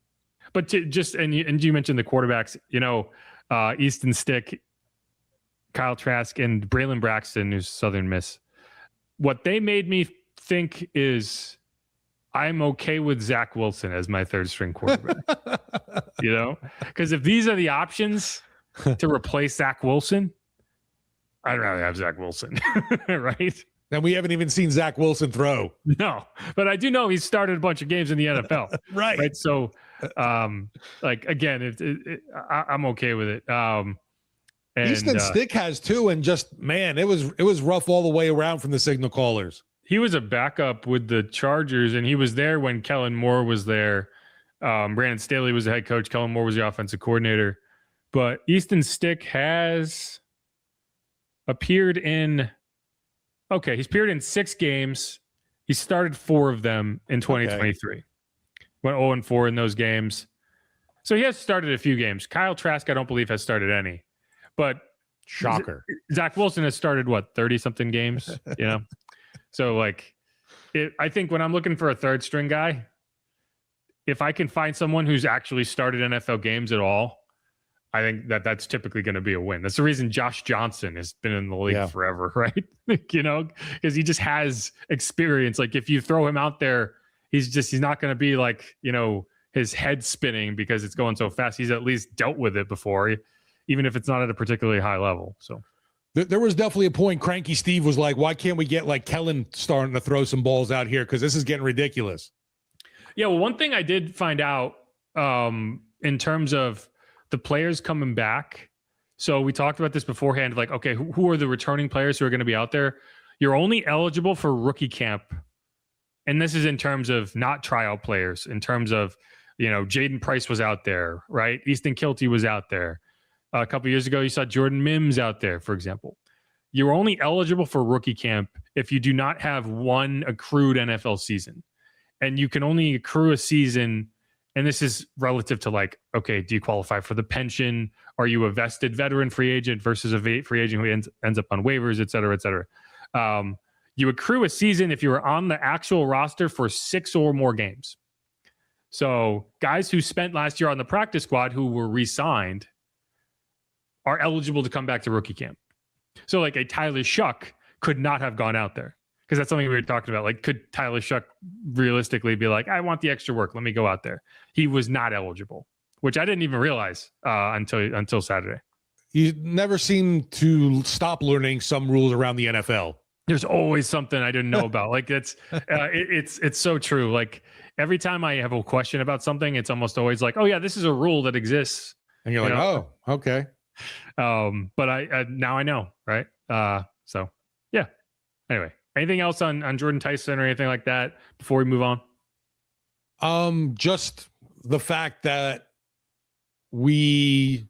But you mentioned the quarterbacks, Easton Stick, Kyle Trask, and Braylon Braxton, who's Southern Miss. What they made me think is I'm okay with Zach Wilson as my third string quarterback. Because if these are the options to replace Zach Wilson, I'd rather have Zach Wilson, right? And we haven't even seen Zach Wilson throw. No, but I do know he's started a bunch of games in the NFL. Right. So, again, I'm okay with it. Easton Stick has too, and just man, it was rough all the way around from the signal callers. He was a backup with the Chargers, and he was there when Kellen Moore was there. Brandon Staley was the head coach. Kellen Moore was the offensive coordinator. But Easton Stick has appeared in. Okay, he's appeared in 6 games. He started 4 of them in 2023. Okay. Went 0-4 in those games. So he has started a few games. Kyle Trask, I don't believe, has started any. But shocker. Zach Wilson has started, 30-something games? So, I think when I'm looking for a third string guy, if I can find someone who's actually started NFL games at all, I think that's typically going to be a win. That's the reason Josh Johnson has been in the league forever, right? Because he just has experience. Like if you throw him out there, he's not going to be his head spinning because it's going so fast. He's at least dealt with it before, even if it's not at a particularly high level. So there was definitely a point Cranky Steve was like, why can't we get like Kellen starting to throw some balls out here? Because this is getting ridiculous. Yeah, well, one thing I did find out in terms of the players coming back. So we talked about this beforehand, like, okay, who are the returning players who are going to be out there? You're only eligible for rookie camp. And this is in terms of not tryout players, in terms of, Jaden Price was out there, right? Easton Kilty was out there. A couple years ago, you saw Jordan Mims out there, for example. You're only eligible for rookie camp if you do not have one accrued NFL season. And you can only accrue a season, and this is relative to like, okay, do you qualify for the pension? Are you a vested veteran free agent versus a free agent who ends up on waivers, et cetera, et cetera? You accrue a season if you were on the actual roster for 6 or more games. So guys who spent last year on the practice squad who were re-signed are eligible to come back to rookie camp. So like a Tyler Shuck could not have gone out there, because that's something we were talking about. Like, could Tyler Shuck realistically be like, I want the extra work, let me go out there? He was not eligible, which I didn't even realize until Saturday. You never seem to stop learning some rules around the NFL. There's always something I didn't know about. Like it's so true. Like every time I have a question about something, it's almost always like, oh yeah, this is a rule that exists. And you're like, oh, okay. But I now I know, right? So yeah. Anyway, anything else on Jordyn Tyson or anything like that before we move on? Just the fact that we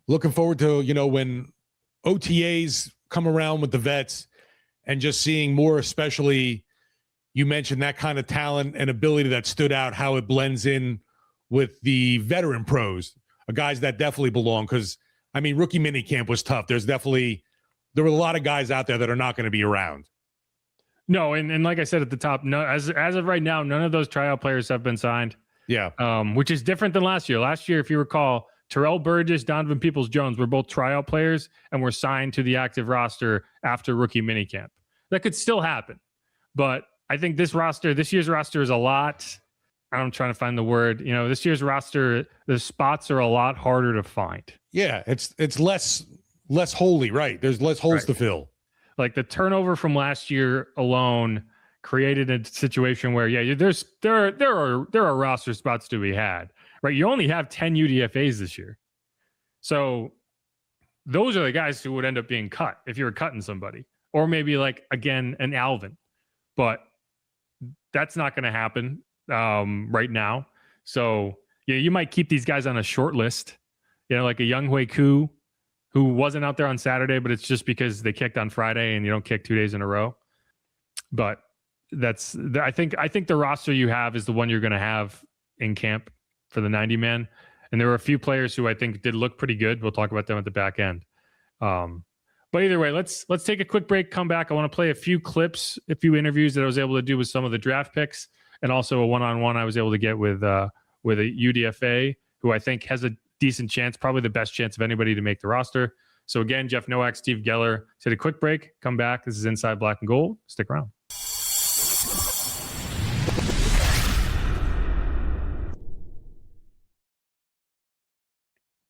looking forward to, when OTAs come around with the vets, and just seeing more, especially you mentioned that kind of talent and ability that stood out, how it blends in with the veteran pros, guys that definitely belong. Because rookie minicamp was tough. There were a lot of guys out there that are not going to be around. No, and like I said at the top, no, as of right now, none of those tryout players have been signed. Yeah, which is different than last year. Last year, if you recall, Terrell Burgess, Donovan Peoples-Jones were both tryout players and were signed to the active roster after rookie minicamp. That could still happen, but I think this year's roster is a lot. I'm trying to find the word. This year's roster, the spots are a lot harder to find. Yeah, it's less holy, right? There's less holes to fill. Like the turnover from last year alone created a situation where, there are roster spots to be had, right? You only have 10 UDFAs this year, so those are the guys who would end up being cut if you were cutting somebody, or maybe like again an Alvin, but that's not going to happen right now. So you might keep these guys on a short list, like a Younghoe Koo, who wasn't out there on Saturday, but it's just because they kicked on Friday and you don't kick 2 days in a row. But I think the roster you have is the one you're going to have in camp for the 90-man. And there were a few players who I think did look pretty good. We'll talk about them at the back end. But either way, let's take a quick break, come back. I want to play a few clips, a few interviews that I was able to do with some of the draft picks, and also a one-on-one I was able to get with a UDFA who I think has a decent chance, probably the best chance of anybody to make the roster. So again, Jeff Nowak, Steve Geller. Take a quick break, come back. This is Inside Black and Gold. Stick around.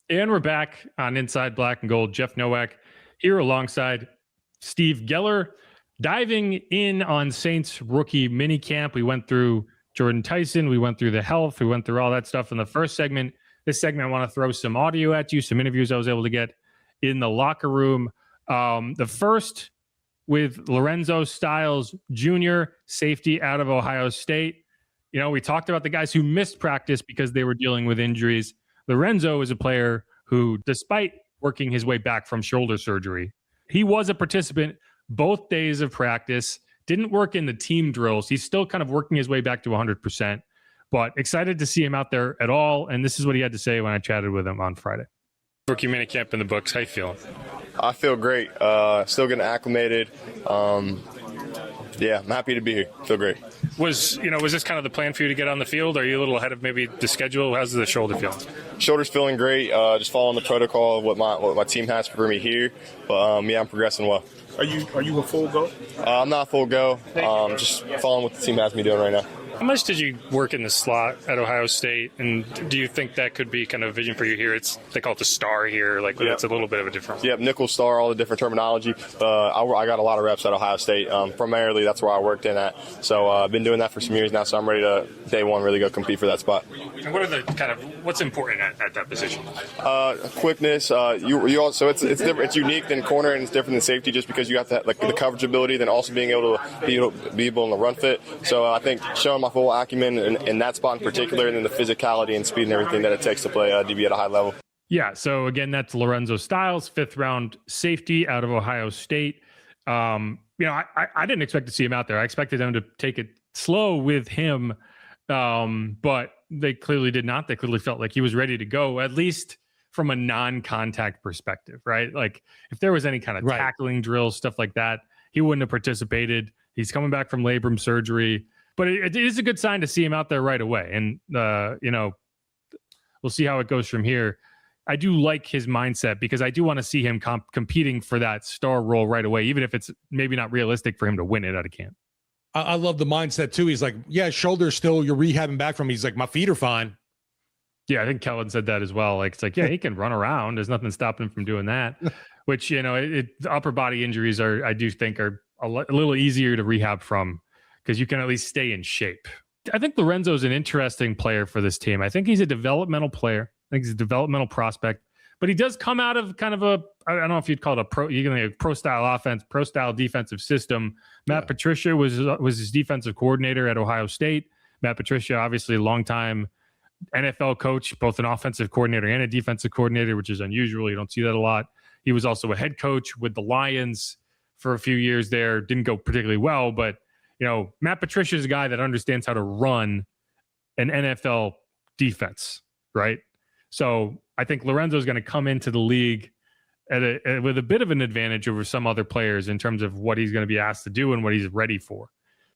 And we're back on Inside Black and Gold. Jeff Nowak here alongside Steve Geller, diving in on Saints rookie minicamp. We went through Jordyn Tyson. We went through the health. We went through all that stuff in the first segment. This segment, I want to throw some audio at you, some interviews I was able to get in the locker room. The first with Lorenzo Styles Jr., safety out of Ohio State. We talked about the guys who missed practice because they were dealing with injuries. Lorenzo is a player who, despite working his way back from shoulder surgery, he was a participant both days of practice, didn't work in the team drills. He's still kind of working his way back to 100%, but excited to see him out there at all. And this is what he had to say when I chatted with him on Friday. Rookie minicamp in the books. How you feeling? I feel great. Still getting acclimated. I'm happy to be here. Feel great. Was this kind of the plan for you to get on the field? Are you a little ahead of maybe the schedule? How's the shoulder feeling? Shoulder's feeling great. Just following the protocol of what my team has for me here. But I'm progressing well. Are you a full go? I'm not full go. Just following what the team has me doing right now. How much did you work in the slot at Ohio State, and do you think that could be kind of a vision for you here? They call it the star here, like it's a little bit of a difference. Yep, nickel star, all the different terminology. I got a lot of reps at Ohio State. Primarily, that's where I worked in at. So I've been doing that for some years now, so I'm ready to, day one, really go compete for that spot. And what are what's important at that position? Quickness. You also, it's different. It's unique than corner, and it's different than safety just because you have to have like the coverage ability, then also being able to be able in the run fit. So I think showing my full acumen in that spot in particular, and then the physicality and speed and everything that it takes to play DB at a high level. Yeah. So again, that's Lorenzo Styles, 5th round safety out of Ohio State. I didn't expect to see him out there. I expected them to take it slow with him, but they clearly did not. They clearly felt like he was ready to go, at least from a non-contact perspective, right? Like if there was any kind of tackling drills, stuff like that, he wouldn't have participated. He's coming back from labrum surgery, but it is a good sign to see him out there right away. And, we'll see how it goes from here. I do like his mindset because I do want to see him competing for that star role right away, even if it's maybe not realistic for him to win it out of camp. I love the mindset too. He's like, yeah, shoulder's still, you're rehabbing back from. He's like, my feet are fine. Yeah, I think Kellen said that as well. Like, it's like, yeah, he can run around. There's nothing stopping him from doing that. Which, the upper body injuries I do think are a little easier to rehab from because you can at least stay in shape. I think Lorenzo's an interesting player for this team. I think he's a developmental player. I think he's a developmental prospect, but he does come out of kind of I don't know if you'd call it a pro style offense, pro style defensive system. Matt Patricia was his defensive coordinator at Ohio State. Matt Patricia, obviously a longtime NFL coach, both an offensive coordinator and a defensive coordinator, which is unusual. You don't see that a lot. He was also a head coach with the Lions for a few years there. Didn't go particularly well, but Matt Patricia is a guy that understands how to run an NFL defense, right? So I think Lorenzo is going to come into the league with a bit of an advantage over some other players in terms of what he's going to be asked to do and what he's ready for.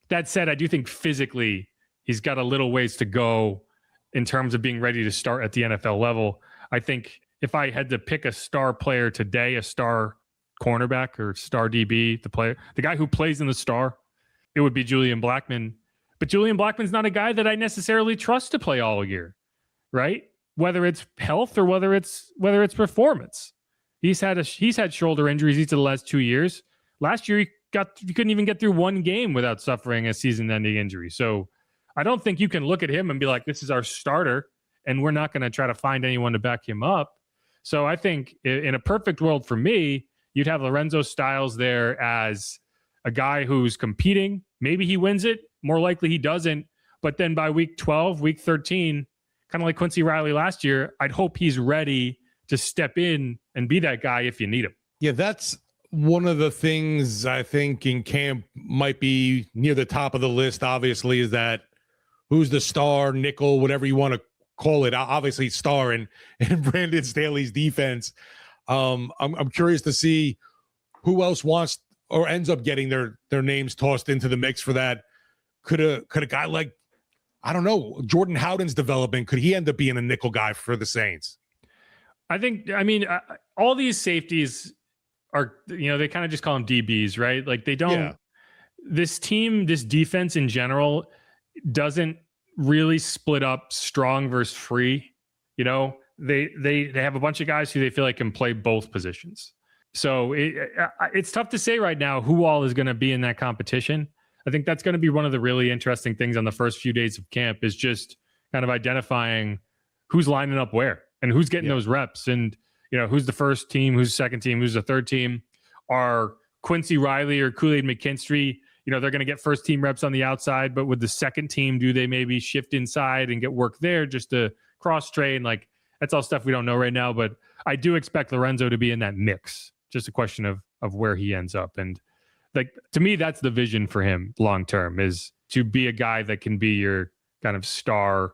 That said, I do think physically he's got a little ways to go in terms of being ready to start at the NFL level. I think if I had to pick a star player today, a star cornerback or star DB, the guy who plays in the star, it would be Julian Blackmon. But Julian Blackmon's not a guy that I necessarily trust to play all year, right? Whether it's health or whether it's performance. He's had shoulder injuries each of the last 2 years. Last year he couldn't even get through one game without suffering a season-ending injury. So I don't think you can look at him and be like, this is our starter, and we're not going to try to find anyone to back him up. So I think in a perfect world for me, you'd have Lorenzo Styles there as a guy who's competing. Maybe he wins it. More likely he doesn't. But then by week 12, week 13, kind of like Quincy Riley last year, I'd hope he's ready to step in and be that guy if you need him. Yeah, that's one of the things I think in camp might be near the top of the list, obviously, is that who's the star, nickel, whatever you want to call it. Obviously, star in Brandon Staley's defense. I'm curious to see who else wants or ends up getting their names tossed into the mix for that. Could a guy like, I don't know, Jordan Howden's developing, could he end up being a nickel guy for the Saints? I mean, all these safeties are, they kind of just call them DBs, right? Like they don't, this team, this defense in general doesn't really split up strong versus free. They have a bunch of guys who they feel like can play both positions. So it's tough to say right now who all is going to be in that competition. I think that's going to be one of the really interesting things on the first few days of camp is just kind of identifying who's lining up where and who's getting those reps and, who's the first team, who's the second team, who's the third team. Are Quincy Riley or Kool-Aid McKinstry, they're going to get first team reps on the outside, but with the second team, do they maybe shift inside and get work there just to cross train? Like that's all stuff we don't know right now, but I do expect Lorenzo to be in that mix. Just a question of where he ends up. And like, to me, that's the vision for him long-term is to be a guy that can be your kind of star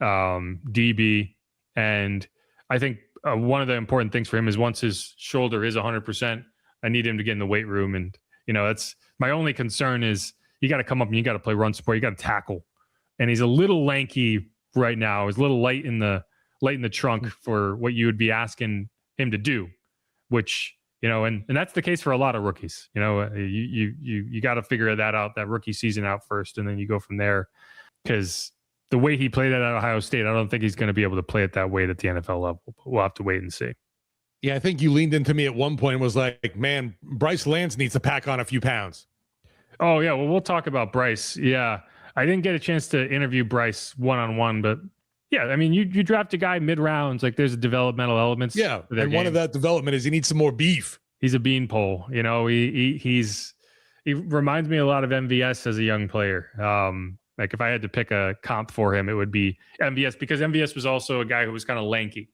DB. And I think one of the important things for him is once his shoulder is 100%, I need him to get in the weight room. And, that's my only concern is you got to come up and you got to play run support. You got to tackle. And he's a little lanky right now. He's a little light in the trunk for what you would be asking him to do, which, and that's the case for a lot of rookies. You got to figure that out, that rookie season out first, and then you go from there. because the way he played at Ohio State, I don't think he's going to be able to play it that way at the NFL level. We'll have to wait and see. Yeah, I think you leaned into me at one point and was like, man, Bryce Lance needs to pack on a few pounds. Oh, yeah. Well, we'll talk about Bryce. Yeah. I didn't get a chance to interview Bryce one-on-one, but yeah, I mean, you draft a guy mid-rounds, like there's developmental elements. Yeah, and one of that development is he needs some more beef. He's a beanpole. You know, he reminds me a lot of MVS as a young player. Like if I had to pick a comp for him, it would be MVS, because MVS was also a guy who was kind of lanky.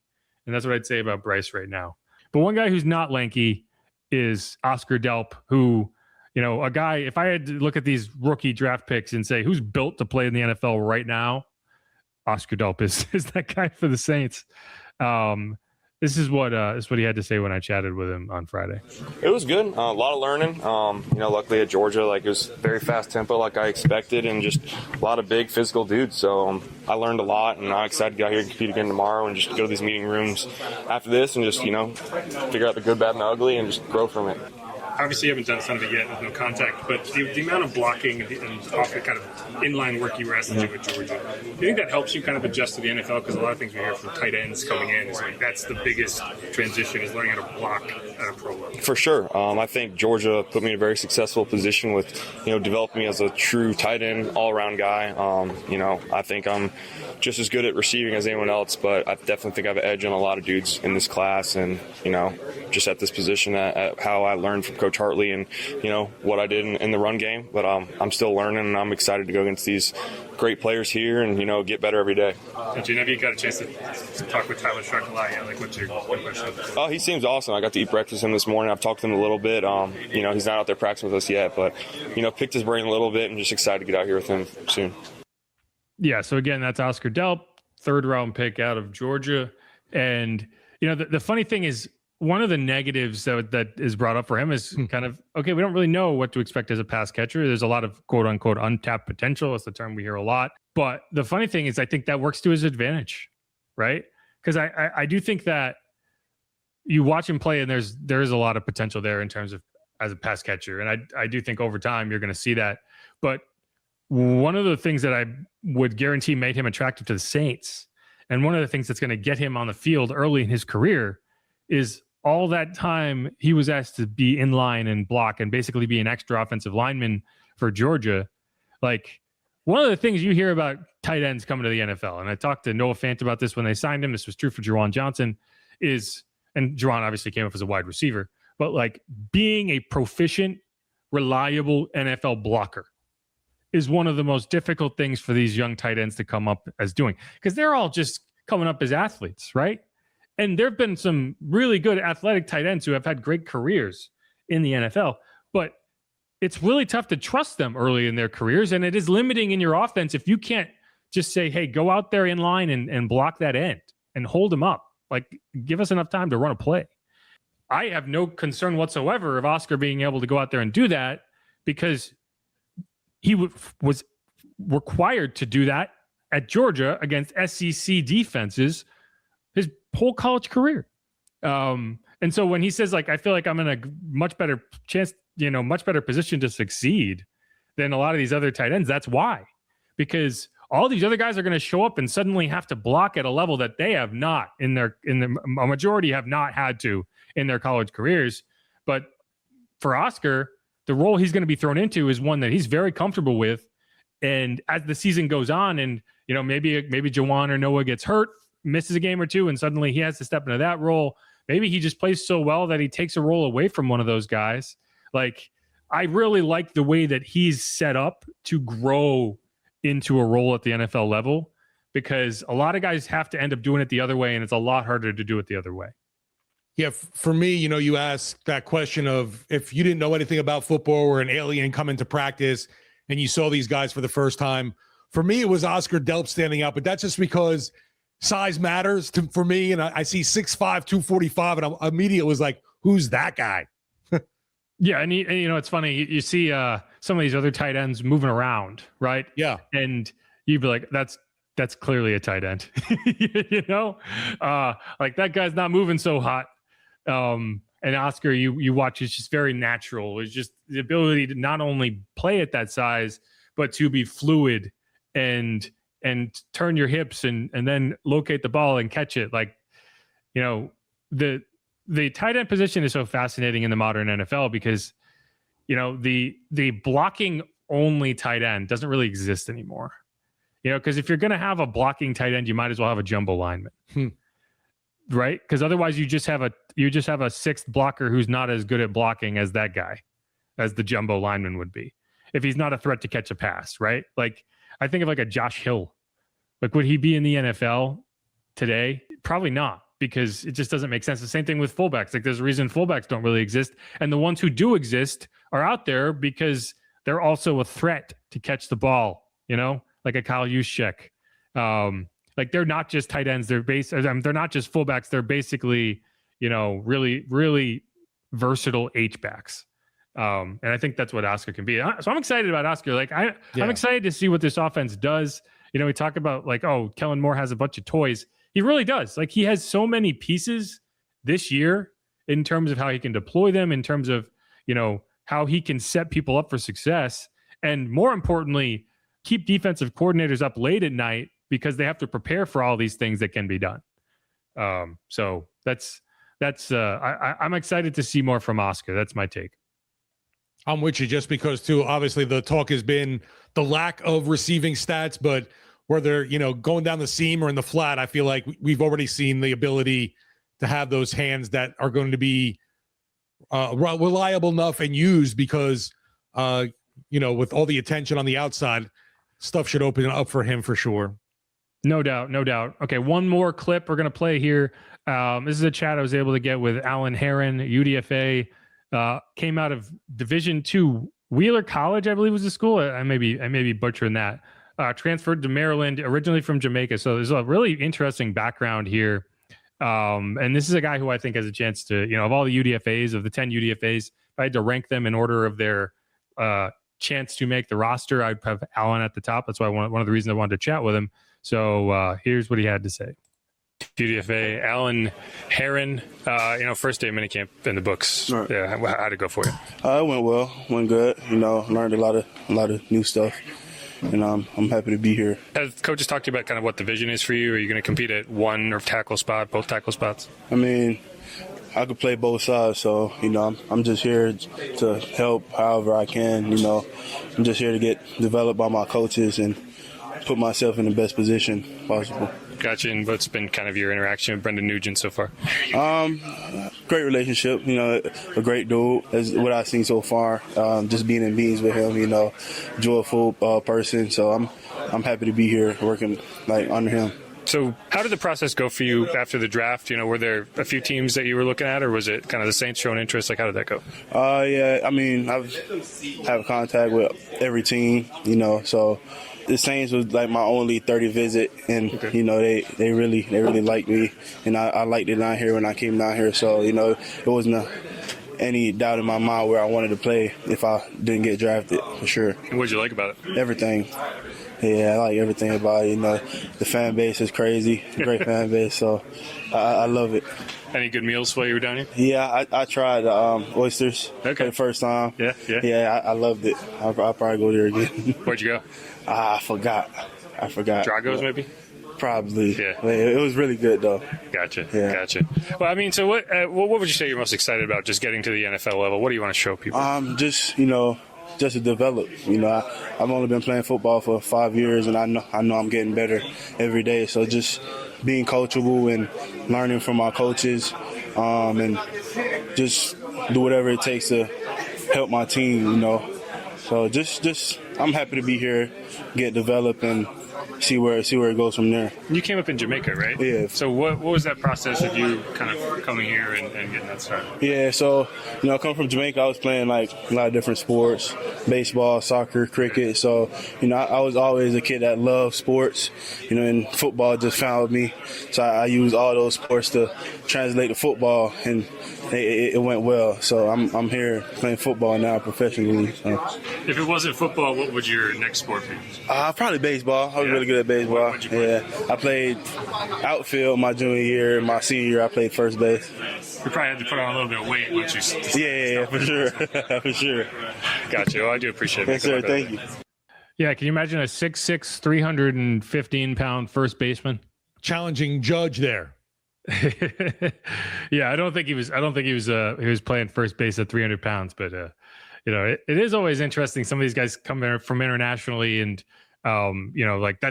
And that's what I'd say about Bryce right now. But one guy who's not lanky is Oscar Delp, who, you know, a guy, if I had to look at these rookie draft picks and say who's built to play in the NFL right now, Oscar Delp is that guy for the Saints. This is what he had to say when I chatted with him on Friday. It was good. A lot of learning. You know, luckily at Georgia, like it was very fast tempo, like I expected, and just a lot of big physical dudes. So I learned a lot, and I'm excited to get out here and compete again tomorrow, and just go to these meeting rooms after this, and just figure out the good, bad, and the ugly, and just grow from it. Obviously, you haven't done a ton of it yet with no contact, but the amount of blocking and off the kind of inline work you were asked to do at Georgia, do you think that helps you kind of adjust to the NFL? Because a lot of things we hear from tight ends coming in is like that's the biggest transition, is learning how to block at a pro level. For sure. I think Georgia put me in a very successful position with, developing me as a true tight end, all-around guy. I think I'm just as good at receiving as anyone else, but I definitely think I have an edge on a lot of dudes in this class, and, just at this position at how I learned from Coach Hartley and, what I did in the run game. But I'm still learning, and I'm excited to go against these great players here and, get better every day. Gene, have you got a chance to talk with Tyler Sharkalai yet? Like, what's your question? Oh, he seems awesome. I got to eat breakfast with him this morning. I've talked to him a little bit. He's not out there practicing with us yet, but, picked his brain a little bit and just excited to get out here with him soon. Yeah, so again, that's Oscar Delp, third-round pick out of Georgia. And, the funny thing is, one of the negatives that is brought up for him is kind of, okay, we don't really know what to expect as a pass catcher. There's a lot of quote-unquote untapped potential. That's the term we hear a lot. But the funny thing is, I think that works to his advantage, right? Because I do think that you watch him play, and there is a lot of potential there in terms of as a pass catcher. And I do think over time you're going to see that. But one of the things that I would guarantee made him attractive to the Saints, and one of the things that's going to get him on the field early in his career, is all that time he was asked to be in line and block and basically be an extra offensive lineman for Georgia. Like, one of the things you hear about tight ends coming to the NFL, and I talked to Noah Fant about this when they signed him, this was true for Juwan Johnson, and Juwan obviously came up as a wide receiver, but like being a proficient, reliable NFL blocker is one of the most difficult things for these young tight ends to come up as doing, because they're all just coming up as athletes, right? And there have been some really good athletic tight ends who have had great careers in the NFL, but it's really tough to trust them early in their careers. And it is limiting in your offense if you can't just say, hey, go out there in line and block that end and hold them up. Like, give us enough time to run a play. I have no concern whatsoever of Oscar being able to go out there and do that, because he was required to do that at Georgia against SEC defenses his whole college career. And so when he says, like, I feel like I'm in a much better chance, much better position to succeed than a lot of these other tight ends, that's why. Because all these other guys are going to show up and suddenly have to block at a level that they have not a majority have not had to in their college careers. But for Oscar, the role he's going to be thrown into is one that he's very comfortable with. And as the season goes on, and maybe Juwan or Noah gets hurt, misses a game or two, and suddenly he has to step into that role. Maybe he just plays so well that he takes a role away from one of those guys. Like, I really like the way that he's set up to grow into a role at the NFL level, because a lot of guys have to end up doing it the other way, and it's a lot harder to do it the other way. Yeah, for me, you asked that question of if you didn't know anything about football or an alien come into practice and you saw these guys for the first time. For me, it was Oscar Delp standing out, but that's just because size matters for me. And I see 6'5", 245, and I immediately was like, who's that guy? Yeah, and it's funny. You see some of these other tight ends moving around, right? Yeah. And you'd be like, that's clearly a tight end. Like, that guy's not moving so hot. And Oscar, you watch, it's just very natural. It's just the ability to not only play at that size, but to be fluid and turn your hips and then locate the ball and catch it. Like, you know, the tight end position is so fascinating in the modern NFL because, you know, the blocking only tight end doesn't really exist anymore. You know, because if you're going to have a blocking tight end, you might as well have a jumbo lineman, right? Because otherwise, you just have a sixth blocker who's not as good at blocking as that guy, as the jumbo lineman would be, if he's not a threat to catch a pass, right? Like, I think of like a Josh Hill. Like, would he be in the NFL today? Probably not, because it just doesn't make sense. The same thing with fullbacks. Like, there's a reason fullbacks don't really exist, and the ones who do exist are out there because they're also a threat to catch the ball. You know, like a Kyle Juszczyk. Like, they're not just tight ends. They're not just fullbacks. They're basically, you know, really, really versatile H-backs. And I think that's what Oscar can be. So I'm excited about Oscar. Like, I'm excited to see what this offense does. You know, we talk about like, oh, Kellen Moore has a bunch of toys. He really does. Like, he has so many pieces this year in terms of how he can deploy them, in terms of, you know, how he can set people up for success. And more importantly, keep defensive coordinators up late at night because they have to prepare for all these things that can be done. So I'm excited to see more from Oscar. That's my take. I'm with you, just because too, obviously the talk has been the lack of receiving stats, but whether, you know, going down the seam or in the flat, I feel like we've already seen the ability to have those hands that are going to be reliable enough and used because, you know, with all the attention on the outside, stuff should open up for him for sure. No doubt. No doubt. Okay. One more clip we're going to play here. This is a chat I was able to get with Alan Herron, UDFA, came out of Division II Wheeler College, I believe was the school. I may be butchering that. Transferred to Maryland, originally from Jamaica. So there's a really interesting background here. And this is a guy who I think has a chance to, you know, of all the UDFAs, of the 10 UDFAs, if I had to rank them in order of their chance to make the roster, I'd have Alan at the top. That's why one of the reasons I wanted to chat with him. So here's what he had to say. UDFA, Alan Herron, you know, first day of minicamp in the books. Right. Yeah, how'd it go for you? It went well, went good. You know, learned a lot of new stuff, and I'm happy to be here. Has coaches talked to you about kind of what the vision is for you? Are you going to compete at one or tackle spot, both tackle spots? I mean, I could play both sides, so you know, I'm just here to help however I can. You know, I'm just here to get developed by my coaches and put myself in the best position possible. Gotcha. And what's been kind of your interaction with Brendan Nugent so far? Great relationship. You know, a great dude. That's what I've seen so far. Just being in meetings with him. You know, joyful person. So I'm happy to be here working like under him. So how did the process go for you after the draft? You know, were there a few teams that you were looking at, or was it kind of the Saints showing interest? Like, how did that go? Yeah, I mean, I've had contact with every team, you know, so the Saints was like my only 30 visit, and okay. You know, they really liked me, and I liked it down here when I came down here. So, you know, it wasn't any doubt in my mind where I wanted to play if I didn't get drafted, for sure. And what did you like about it? Everything. Yeah, I like everything about it. You know, the fan base is crazy, great fan base, so I love it. Any good meals while you were down here? Yeah, I tried oysters for the first time. Yeah, I loved it. I'll probably go there again. Where'd you go? I forgot. Dragos, maybe? Probably. Yeah. It was really good, though. Gotcha. Well, I mean, so what would you say you're most excited about just getting to the NFL level? What do you want to show people? Just, you know, just to develop. You know, I've only been playing football for 5 years, and I know I'm getting better every day. So just being coachable and learning from my coaches, and just do whatever it takes to help my team. You know, so just I'm happy to be here, get developed, and see where it goes from there. You came up in Jamaica, right? Yeah. So what was that process of you kind of coming here and getting that started? Yeah, so, you know, I come from Jamaica. I was playing like a lot of different sports, baseball, soccer, cricket. So, you know, I was always a kid that loved sports, you know, and football just found me. So I used all those sports to translate to football, and it went well. So I'm here playing football now professionally. So. If it wasn't football, what would your next sport be? Probably baseball. I was really good at baseball. I played outfield my junior year. My senior year, I played first base. You probably had to put on a little bit of weight once you. Yeah, for sure, for sure. Gotcha. Well, I do appreciate it. Yes, sir. Thank you. Yeah, can you imagine a 6'6", 315-pound first baseman? Challenging Judge there. Yeah, I don't think he was playing first base at 300 pounds, but you know, it is always interesting. Some of these guys come in from internationally, and you know, like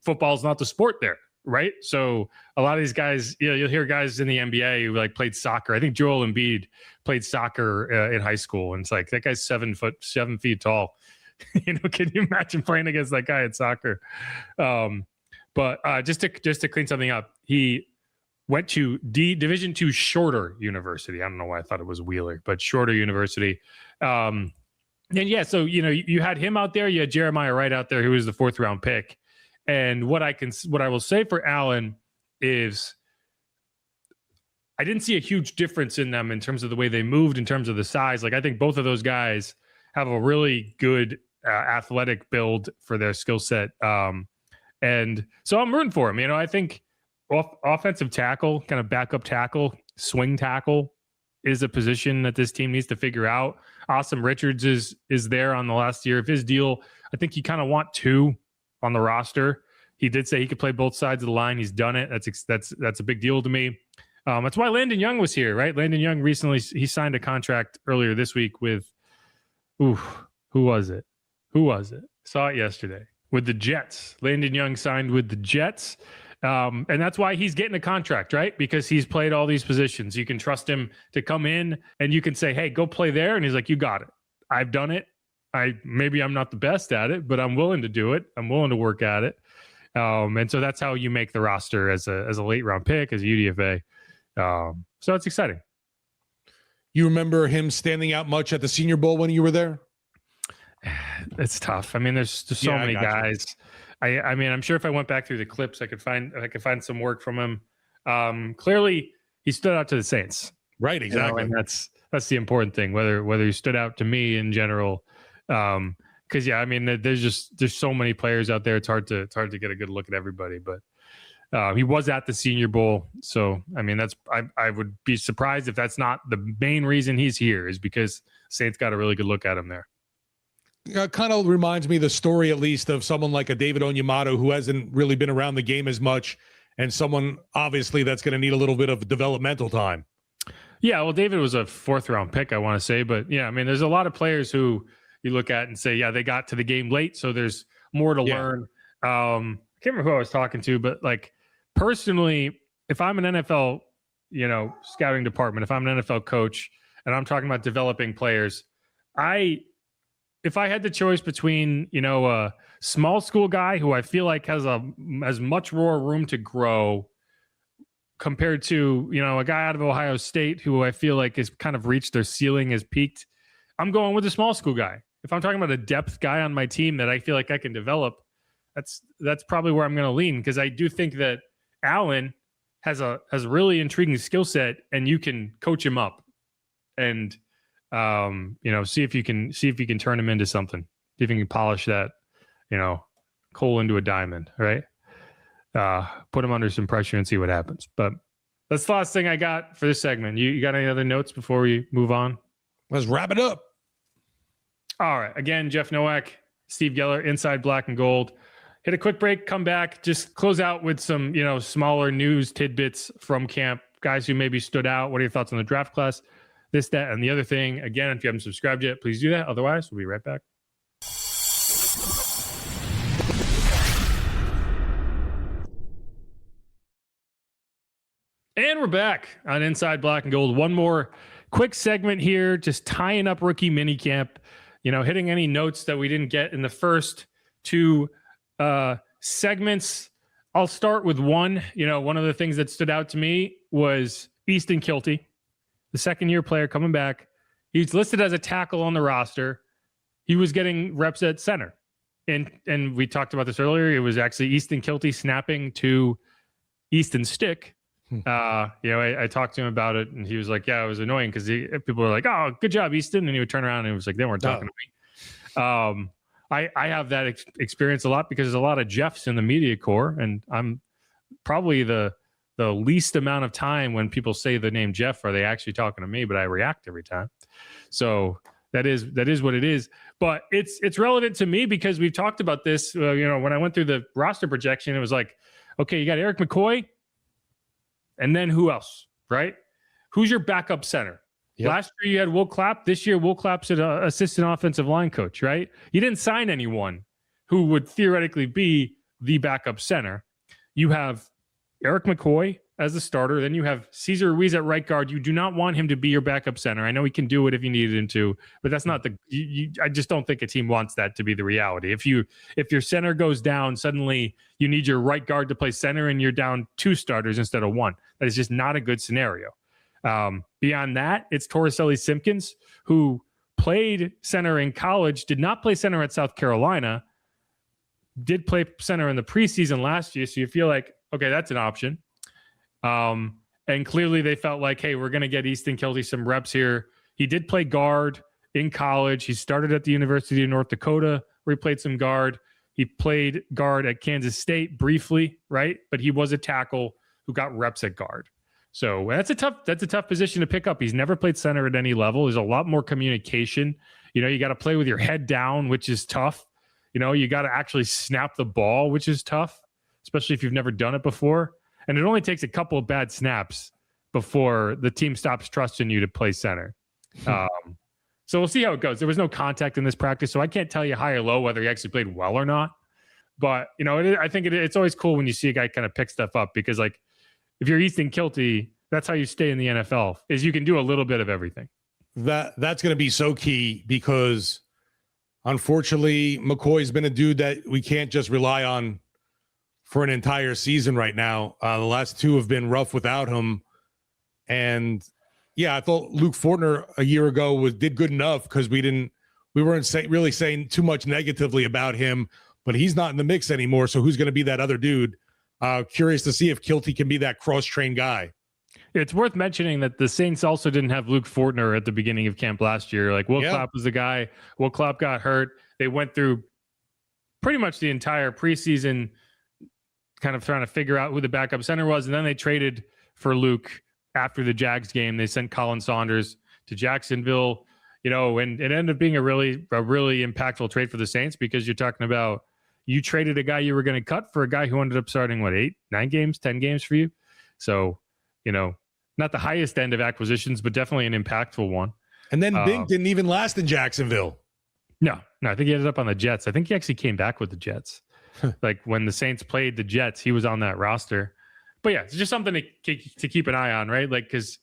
football's not the sport there, right? So a lot of these guys, you know, you'll hear guys in the NBA who like played soccer. I think Joel Embiid played soccer in high school, and it's like that guy's 7 feet tall. You know, can you imagine playing against that guy at soccer? But just to clean something up, he went to Division II Shorter University. I don't know why I thought it was Wheeler, but Shorter University. And yeah, so you know, you had him out there. You had Jeremiah Wright out there, who was the 4th round pick. And what I will say for Allen is, I didn't see a huge difference in them in terms of the way they moved, in terms of the size. Like, I think both of those guys have a really good athletic build for their skill set. And so I'm rooting for him. You know, I think offensive tackle, kind of backup tackle, swing tackle is a position that this team needs to figure out. Awesome Richards is there on the last year of his deal. I think you kind of want 2 on the roster. He did say he could play both sides of the line. He's done it. That's a big deal to me. That's why Landon Young was here, right? Landon Young recently, he signed a contract earlier this week with, who was it? Saw it yesterday with the Jets. Landon Young signed with the Jets. And that's why he's getting a contract, right? Because he's played all these positions. You can trust him to come in, and you can say, hey, go play there. And he's like, you got it. I've done it. Maybe I'm not the best at it, but I'm willing to do it. I'm willing to work at it. And so that's how you make the roster as a late round pick, as a UDFA. So it's exciting. You remember him standing out much at the Senior Bowl when you were there? It's tough. I mean, there's so many guys. I mean, I'm sure if I went back through the clips, I could find some work from him. Clearly, he stood out to the Saints. Right, exactly. You know, and that's the important thing. Whether he stood out to me in general, because yeah, I mean, there's so many players out there. It's hard to get a good look at everybody. But he was at the Senior Bowl, so I mean, I would be surprised if that's not the main reason he's here, is because Saints got a really good look at him there. Kind of reminds me the story, at least, of someone like a David Onyemata, who hasn't really been around the game as much, and someone obviously that's going to need a little bit of developmental time. Yeah, well, David was a 4th round pick, I want to say, but yeah, I mean, there's a lot of players who you look at and say, yeah, they got to the game late, so there's more to learn. I can't remember who I was talking to, but like personally, if I'm an NFL, you know, scouting department, if I'm an NFL coach and I'm talking about developing players, if I had the choice between, you know, a small school guy who I feel like has as much more room to grow compared to, you know, a guy out of Ohio State who I feel like has kind of reached their ceiling, has peaked, I'm going with the small school guy. If I'm talking about a depth guy on my team that I feel like I can develop, that's probably where I'm going to lean, because I do think that Allen has a really intriguing skill set, and you can coach him up and you know, see if you can turn him into something. See if you can polish that, you know, coal into a diamond, right? Put him under some pressure and see what happens. But that's the last thing I got for this segment. You got any other notes before we move on? Let's wrap it up. All right. Again, Jeff Nowak, Steve Geller, Inside Black and Gold. Hit a quick break, come back, just close out with some, you know, smaller news tidbits from camp, guys who maybe stood out. What are your thoughts on the draft class? This, that, and the other thing. Again, if you haven't subscribed yet, please do that. Otherwise, we'll be right back. And we're back on Inside Black and Gold. One more quick segment here, just tying up rookie minicamp, you know, hitting any notes that we didn't get in the first 2 segments. I'll start with one. You know, one of the things that stood out to me was Easton Kilty, the second-year player coming back. He's listed as a tackle on the roster. He was getting reps at center. And we talked about this earlier. It was actually Easton Kilty snapping to Easton Stick. You know, I talked to him about it, and he was like, yeah, it was annoying because people were like, oh, good job, Easton. And he would turn around and it was like, they weren't talking to me. I have that experience a lot because there's a lot of Jeffs in the media corps, and I'm probably the least amount of time when people say the name Jeff are they actually talking to me, but I react every time. So That is what it is. But it's relevant to me because we've talked about this. When I went through the roster projection, it was like, okay, you got Eric McCoy, and then who else, right? Who's your backup center? Yep. Last year you had Will Clapp. This year Will Clapp's an assistant offensive line coach, right? You didn't sign anyone who would theoretically be the backup center. You have Eric McCoy as the starter. Then you have Cesar Ruiz at right guard. You do not want him to be your backup center. I know he can do it if you needed him to, but that's not I just don't think a team wants that to be the reality. If your center goes down, suddenly you need your right guard to play center and you're down 2 starters instead of 1. That is just not a good scenario. Beyond that, it's Torricelli Simpkins, who played center in college, did not play center at South Carolina, did play center in the preseason last year. So you feel like, okay, that's an option. And clearly they felt like, hey, we're going to get Easton Kilty some reps here. He did play guard in college. He started at the University of North Dakota, where he played some guard. He played guard at Kansas State briefly, right? But he was a tackle who got reps at guard. So that's a tough position to pick up. He's never played center at any level. There's a lot more communication. You got to play with your head down, which is tough. You got to actually snap the ball, which is tough, especially if you've never done it before. And it only takes a couple of bad snaps before the team stops trusting you to play center. So we'll see how it goes. There was no contact in this practice, so I can't tell you high or low whether he actually played well or not. But, I think it's always cool when you see a guy kind of pick stuff up because, like, if you're Easton Kilty, that's how you stay in the NFL, is you can do a little bit of everything. That's going to be so key because, unfortunately, McCoy's been a dude that we can't just rely on for an entire season right now. The last 2 have been rough without him. And yeah, I thought Luke Fortner a year ago did good enough because we weren't really saying too much negatively about him, but he's not in the mix anymore. So who's going to be that other dude? Curious to see if Kilty can be that cross-trained guy. It's worth mentioning that the Saints also didn't have Luke Fortner at the beginning of camp last year. Like Will Clapp was the guy. Will Clapp got hurt. They went through pretty much the entire preseason kind of trying to figure out who the backup center was. And then they traded for Luke after the Jags game. They sent Colin Saunders to Jacksonville, and it ended up being a really impactful trade for the Saints because you're talking about you traded a guy you were going to cut for a guy who ended up starting, 8, 9 games, 10 games for you. So, not the highest end of acquisitions, but definitely an impactful one. And then Bink didn't even last in Jacksonville. No, I think he ended up on the Jets. I think he actually came back with the Jets. Like when the Saints played the Jets, he was on that roster. But yeah, it's just something to keep an eye on, right? Like, because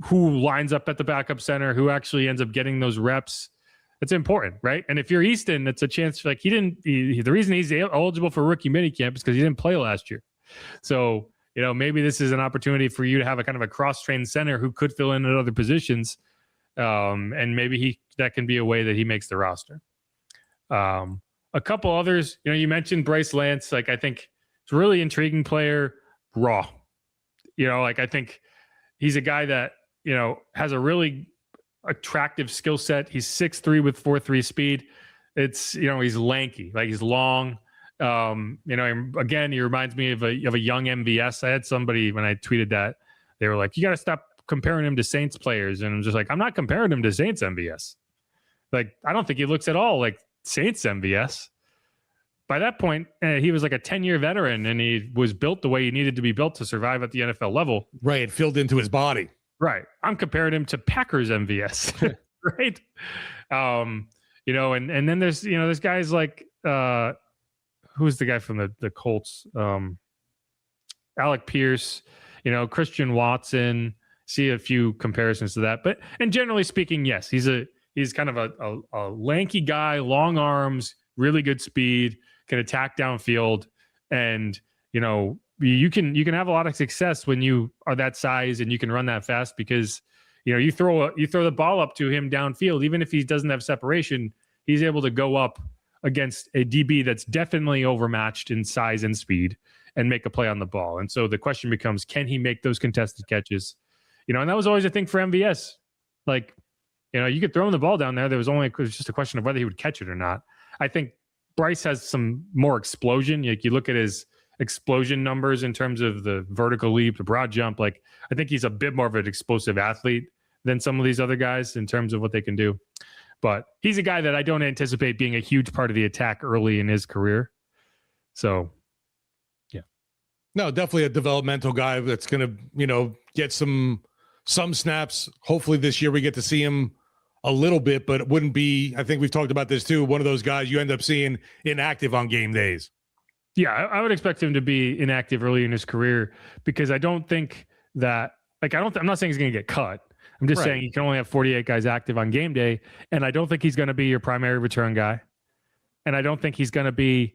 who lines up at the backup center, who actually ends up getting those reps, it's important, right? And if you're Easton, it's a chance. Like the reason he's eligible for rookie minicamp is because he didn't play last year. So, maybe this is an opportunity for you to have a kind of a cross-trained center who could fill in at other positions. And maybe that can be a way that he makes the roster. A couple others, you mentioned Bryce Lance. Like, I think it's a really intriguing player, raw. I think he's a guy that, has a really attractive skill set. He's 6'3" with 4.3 speed. It's, he's lanky, like he's long. Again, he reminds me of a young MVS. I had somebody, when I tweeted that, they were like, you got to stop comparing him to Saints players. And I'm just like, I'm not comparing him to Saints MVS. Like, I don't think he looks at all like Saints MVS. By that point, he was like a 10-year veteran, and he was built the way he needed to be built to survive at the NFL level. Right, it filled into his body. Right. I'm comparing him to Packers MVS, right? And then there's guys like who's the guy from the Colts? Alec Pierce, Christian Watson. See a few comparisons to that, and generally speaking, yes, he's kind of a lanky guy, long arms, really good speed, can attack downfield, and you can have a lot of success when you are that size and you can run that fast because you throw the ball up to him downfield, even if he doesn't have separation, he's able to go up against a DB that's definitely overmatched in size and speed and make a play on the ball. And so the question becomes, can he make those contested catches? And that was always a thing for MVS. Like, you could throw him the ball down there. It was just a question of whether he would catch it or not. I think Bryce has some more explosion. Like, you look at his explosion numbers in terms of the vertical leap, the broad jump. Like, I think he's a bit more of an explosive athlete than some of these other guys in terms of what they can do. But he's a guy that I don't anticipate being a huge part of the attack early in his career. So, yeah. No, definitely a developmental guy that's going to, get some snaps. Hopefully this year we get to see him a little bit, but it wouldn't be, I think we've talked about this too, one of those guys you end up seeing inactive on game days. Yeah, I would expect him to be inactive early in his career because I don't think that, I'm not saying he's going to get cut. I'm just saying you can only have 48 guys active on game day, and I don't think he's going to be your primary return guy. And I don't think he's going to be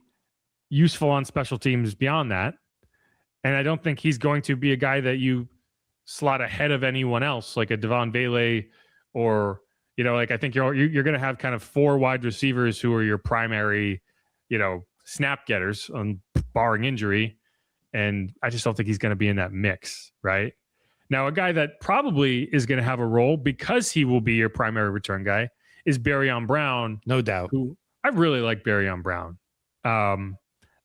useful on special teams beyond that. And I don't think he's going to be a guy that you slot ahead of anyone else, like a Devon Vele or, I think you're going to have kind of 4 wide receivers who are your primary, snap getters on barring injury. And I just don't think he's going to be in that mix, right? Now, a guy that probably is going to have a role because he will be your primary return guy is Barion Brown. No doubt. Who I really like Barion Brown. I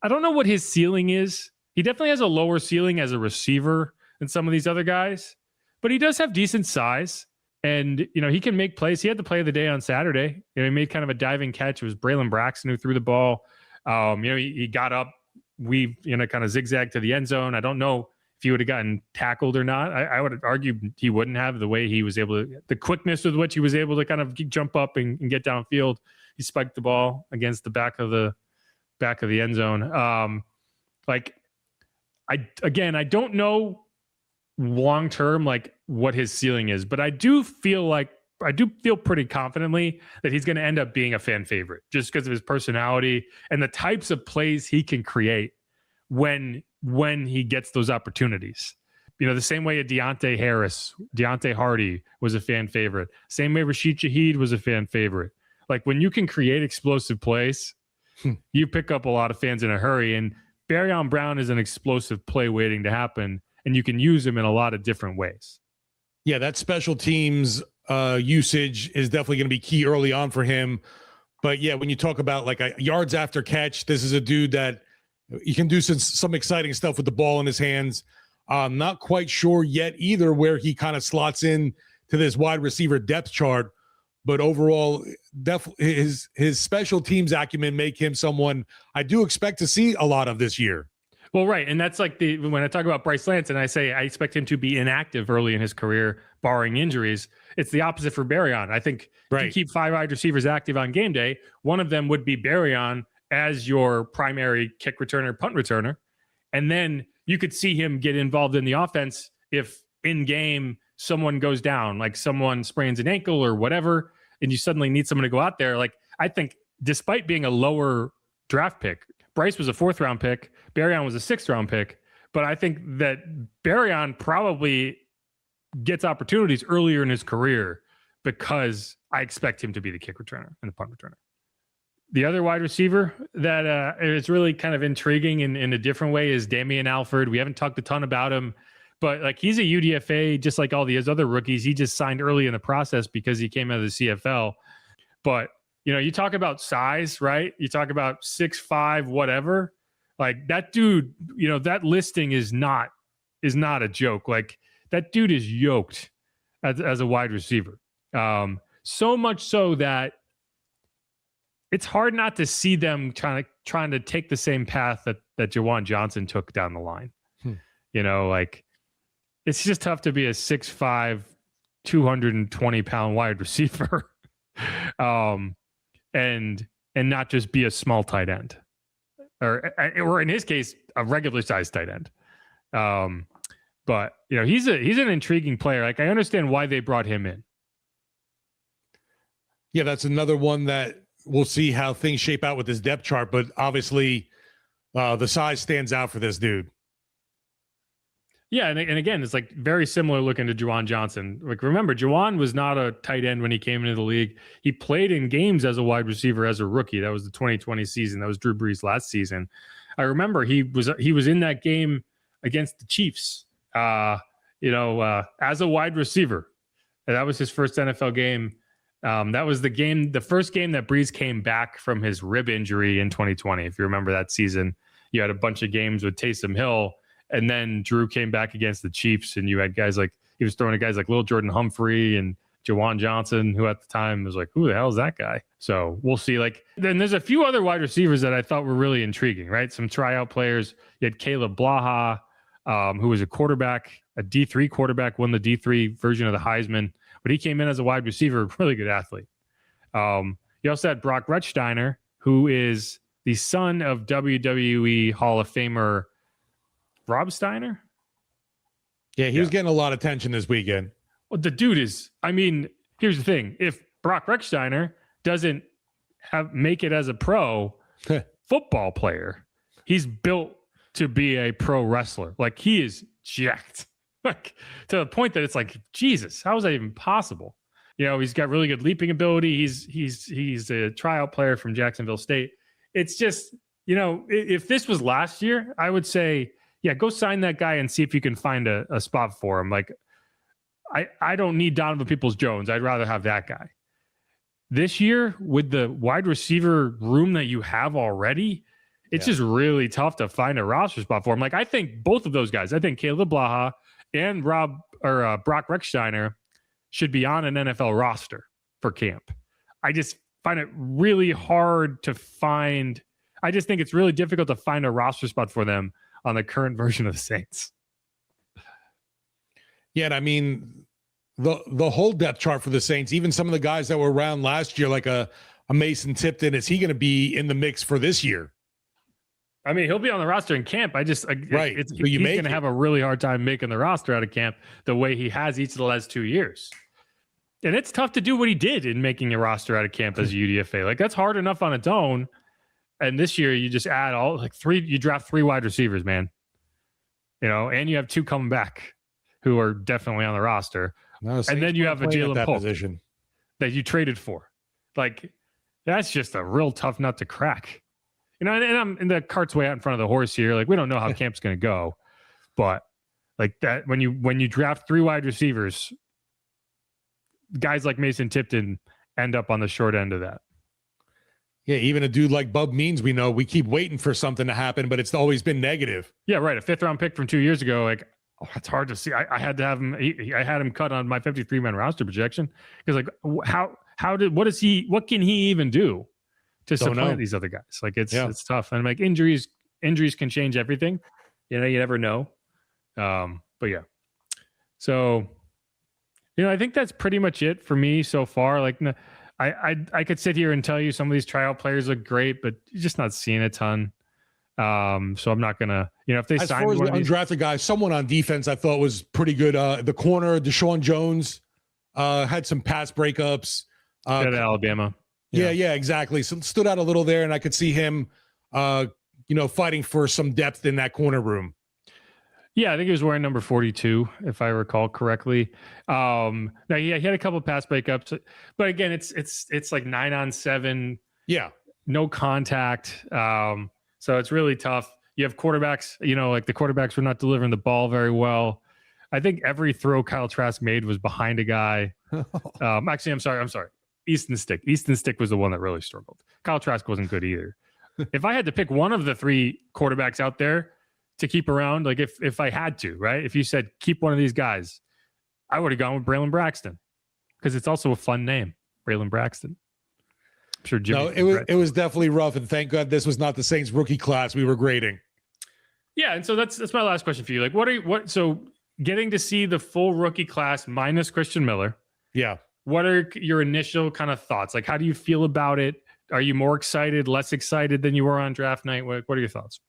don't know what his ceiling is. He definitely has a lower ceiling as a receiver than some of these other guys, but he does have decent size and, he can make plays. He had the play of the day on Saturday. He made kind of a diving catch. It was Braylon Braxton who threw the ball. He got up, kind of zigzag to the end zone. I don't know if he would have gotten tackled or not. I would argue he wouldn't have, the way he was able to, the quickness with which he was able to kind of jump up and get downfield. He spiked the ball against the back of the end zone. I don't know long-term, what his ceiling is, but I do feel pretty confidently that he's going to end up being a fan favorite just because of his personality and the types of plays he can create when he gets those opportunities. The same way a Deontay Hardy was a fan favorite. Same way Rashid Shaheed was a fan favorite. When you can create explosive plays, you pick up a lot of fans in a hurry. And Barion Brown is an explosive play waiting to happen, and you can use him in a lot of different ways. Yeah, that special teams usage is definitely going to be key early on for him. But yeah, when you talk about a yards after catch, this is a dude that he can do some exciting stuff with the ball in his hands. I'm not quite sure yet either where he kind of slots in to this wide receiver depth chart, but overall, definitely his special teams acumen make him someone I do expect to see a lot of this year. Well, right. And that's when I talk about Bryce Lance and I say I expect him to be inactive early in his career, barring injuries, it's the opposite for Barion. I think if you keep 5 wide receivers active on game day, one of them would be Barion as your primary kick returner, punt returner. And then you could see him get involved in the offense if in game someone goes down, someone sprains an ankle or whatever, and you suddenly need someone to go out there. I think despite being a lower draft pick, Bryce was a 4th round pick, Barion was a 6th round pick, but I think that Barion probably gets opportunities earlier in his career because I expect him to be the kick returner and the punt returner. The other wide receiver that is really kind of intriguing in a different way is Damian Alford. We haven't talked a ton about him, but he's a UDFA just like all the other rookies. He just signed early in the process because he came out of the CFL. But you talk about size, right? You talk about 6'5", whatever. That dude, that listing is not a joke. That dude is yoked as a wide receiver. So much so that it's hard not to see them trying to take the same path that Juwan Johnson took down the line. It's just tough to be a 6'5", 220-pound wide receiver, and not just be a small tight end, or in his case, a regular sized tight end. But he's an intriguing player. I understand why they brought him in. Yeah, that's another one that we'll see how things shape out with this depth chart, but obviously the size stands out for this dude. Yeah, and again, it's very similar looking to Juwan Johnson. Remember, Juwan was not a tight end when he came into the league. He played in games as a wide receiver as a rookie. That was the 2020 season. That was Drew Brees' last season. I remember he was in that game against the Chiefs, as a wide receiver. And that was his first NFL game. That was the first game that Brees came back from his rib injury in 2020. If you remember that season, you had a bunch of games with Taysom Hill, and then Drew came back against the Chiefs, and you had guys he was throwing to guys like Lil Jordan Humphrey and Jawan Johnson, who at the time was like, who the hell is that guy? So we'll see. Like, then there's a few other wide receivers that I thought were really intriguing, right? Some tryout players. You had Caleb Blaha, who was a quarterback, a D3 quarterback, won the D3 version of the Heisman, but he came in as a wide receiver, really good athlete. You also had Brock Rechsteiner, who is the son of WWE Hall of Famer Rob Steiner. Yeah, he was getting a lot of attention this weekend. Well, the dude is, I mean, here's the thing. If Brock Rechsteiner doesn't make it as a pro football player, he's built to be a pro wrestler. Like, he is jacked. Like, to the point that it's like, Jesus, how is that even possible? You know, he's got really good leaping ability. He's a tryout player from Jacksonville State. It's just, you know, if this was last year, I would say, yeah, go sign that guy and see if you can find a spot for him. Like, I don't need Donovan Peoples-Jones. I'd rather have that guy. This year, with the wide receiver room that you have already, it's just really tough to find a roster spot for him. Like, I think both of those guys, I think Caleb Blaha and Brock Rechsteiner should be on an NFL roster for camp. I just find it really hard to find. I just think it's really difficult to find a roster spot for them on the current version of the Saints. Yeah, and I mean, the whole depth chart for the Saints, even some of the guys that were around last year, like a Mason Tipton, is he going to be in the mix for this year? I mean, he'll be on the roster in camp. He's going to have a really hard time making the roster out of camp the way he has each of the last 2 years. And it's tough to do what he did in making a roster out of camp as a UDFA. Like, that's hard enough on its own. And this year you just add you draft 3 wide receivers, man. You know, and you have 2 coming back who are definitely on the roster. No, and then you have a Jalen Polk position that you traded for. Like, that's just a real tough nut to crack. You know, and the cart's way out in front of the horse here. Like, we don't know how camp's going to go, but like that, when you draft 3 wide receivers, guys like Mason Tipton end up on the short end of that. Yeah, even a dude like Bub Means, we keep waiting for something to happen, but it's always been negative. Yeah, right. A 5th-round pick from 2 years ago. Like, it's hard to see. I had to have him. I had him cut on my 53-man roster projection because, like, what can he even do to supplant these other guys? Like, it's tough. And like, injuries can change everything. You know, you never know. But yeah. So, you know, I think that's pretty much it for me so far. Like, I could sit here and tell you some of these tryout players look great, but you're just not seeing a ton. So I'm not gonna, you know, if they sign one of these undrafted guys, someone on defense I thought was pretty good. The corner, Deshaun Jones, had some pass breakups. At Alabama. Yeah, exactly. So stood out a little there, and I could see him, fighting for some depth in that corner room. Yeah, I think he was wearing number 42, if I recall correctly. Now, he had a couple of pass breakups, but again, it's like 9-on-7. Yeah, no contact. So it's really tough. You have quarterbacks, you know, like the quarterbacks were not delivering the ball very well. I think every throw Kyle Trask made was behind a guy. Actually, I'm sorry. Easton Stick was the one that really struggled. Kyle Trask wasn't good either. If I had to pick one of the 3 quarterbacks out there to keep around, like if I had to, right? If you said keep one of these guys, I would have gone with Braylon Braxton because it's also a fun name, Braylon Braxton. I'm sure Jimmy. No, it was definitely rough, and thank God this was not the Saints rookie class we were grading. Yeah, and so that's my last question for you. Like, so getting to see the full rookie class minus Christian Miller. Yeah. What are your initial kind of thoughts? Like, how do you feel about it? Are you more excited, less excited than you were on draft night? What are your thoughts?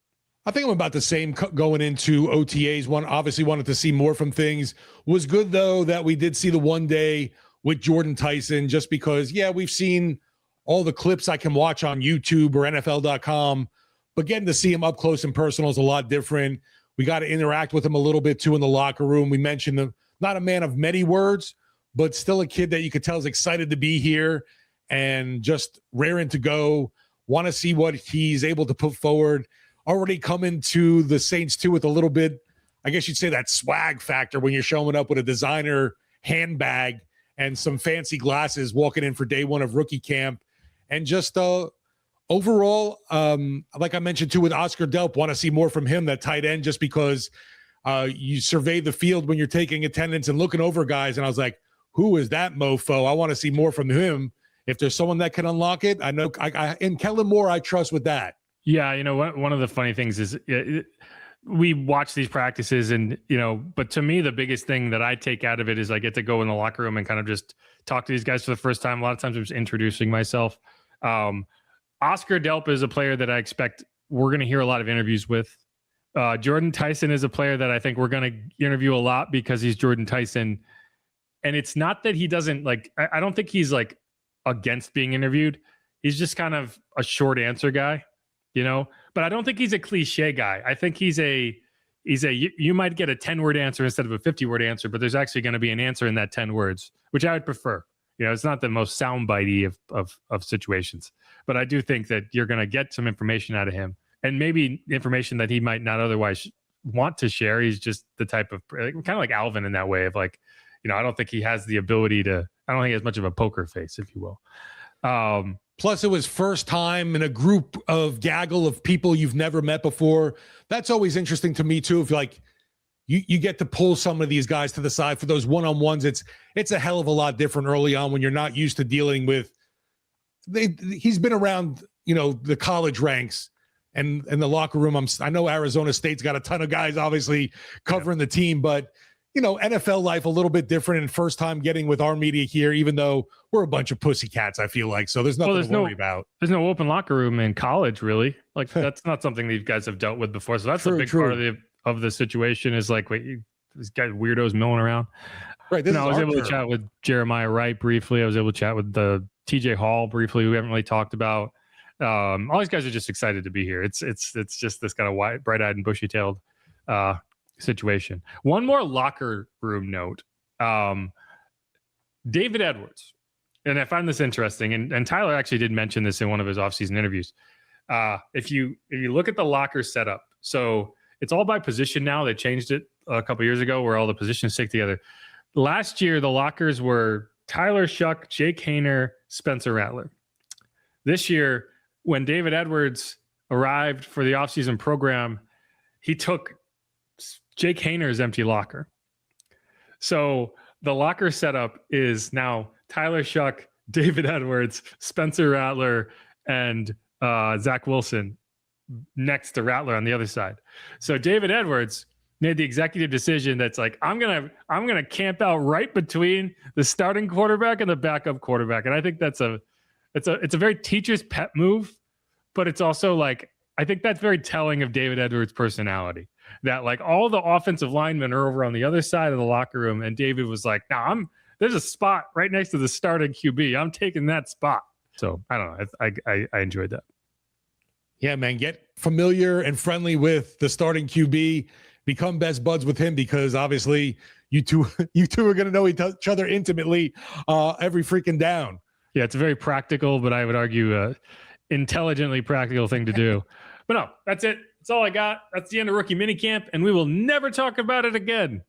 I think I'm about the same going into OTAs. Obviously wanted to see more from things. Was good, though, that we did see the one day with Jordyn Tyson, just because, we've seen all the clips I can watch on YouTube or NFL.com, but getting to see him up close and personal is a lot different. We got to interact with him a little bit, too, in the locker room. We mentioned him, not a man of many words, but still a kid that you could tell is excited to be here and just raring to go. Want to see what he's able to put forward. Already coming to the Saints, too, with a little bit, I guess you'd say, that swag factor when you're showing up with a designer handbag and some fancy glasses walking in for day one of rookie camp. And just overall, like I mentioned, too, with Oscar Delp, want to see more from him, that tight end, just because you survey the field when you're taking attendance and looking over guys. And I was like, who is that mofo? I want to see more from him. If there's someone that can unlock it, I know. And Kellen Moore, I trust with that. Yeah, you know what? One of the funny things is we watch these practices, and but to me, the biggest thing that I take out of it is I get to go in the locker room and kind of just talk to these guys for the first time. A lot of times, I'm just introducing myself. Oscar Delp is a player that I expect we're going to hear a lot of interviews with. Jordyn Tyson is a player that I think we're going to interview a lot because he's Jordyn Tyson. And it's not that he doesn't I don't think he's against being interviewed. He's just kind of a short answer guy, but I don't think he's a cliche guy. I think he's you might get a 10-word answer instead of a 50-word answer, but there's actually going to be an answer in that 10 words, which I would prefer. It's not the most soundbitey of situations, but I do think that you're going to get some information out of him, and maybe information that he might not otherwise want to share. He's just the type of kind of like Alvin in that way of I don't think he has the ability to. I don't think he has much of a poker face, if you will. Plus, it was first time in a group of gaggle of people you've never met before. That's always interesting to me too. If you get to pull some of these guys to the side for those one-on-ones, it's a hell of a lot different early on when you're not used to dealing with. He's been around, the college ranks and the locker room. I know Arizona State's got a ton of guys obviously covering the team, but NFL life a little bit different, and first time getting with our media here, even though we're a bunch of pussycats, I feel like. So there's nothing to worry about. There's no open locker room in college, really. That's not something these guys have dealt with before. So that's a big part of the situation is wait, these guys weirdos milling around. Right. I was able to chat with Jeremiah Wright briefly. I was able to chat with the TJ Hall briefly, who we haven't really talked about. All these guys are just excited to be here. It's just this kind of bright-eyed and bushy-tailed situation. One more locker room note. David Edwards, and I find this interesting, and Tyler actually did mention this in one of his offseason interviews. If you look at the locker setup, so it's all by position now. They changed it a couple years ago where all the positions stick together. Last year, the lockers were Tyler Shuck, Jake Haener, Spencer Rattler. This year, when David Edwards arrived for the offseason program, he took Jake Haener's empty locker. So the locker setup is now Tyler Shuck, David Edwards, Spencer Rattler, and Zach Wilson next to Rattler on the other side. So David Edwards made the executive decision that's I'm gonna camp out right between the starting quarterback and the backup quarterback. And I think it's a very teacher's pet move, but it's also I think that's very telling of David Edwards' personality. That all the offensive linemen are over on the other side of the locker room, and David was there's a spot right next to the starting QB. I'm taking that spot. So I don't know. I enjoyed that. Yeah, man, get familiar and friendly with the starting QB. Become best buds with him because obviously you two are going to know each other intimately every freaking down. Yeah, it's a very practical, but I would argue intelligently practical thing to do. But no, that's it. That's all I got. That's the end of Rookie Minicamp, and we will never talk about it again.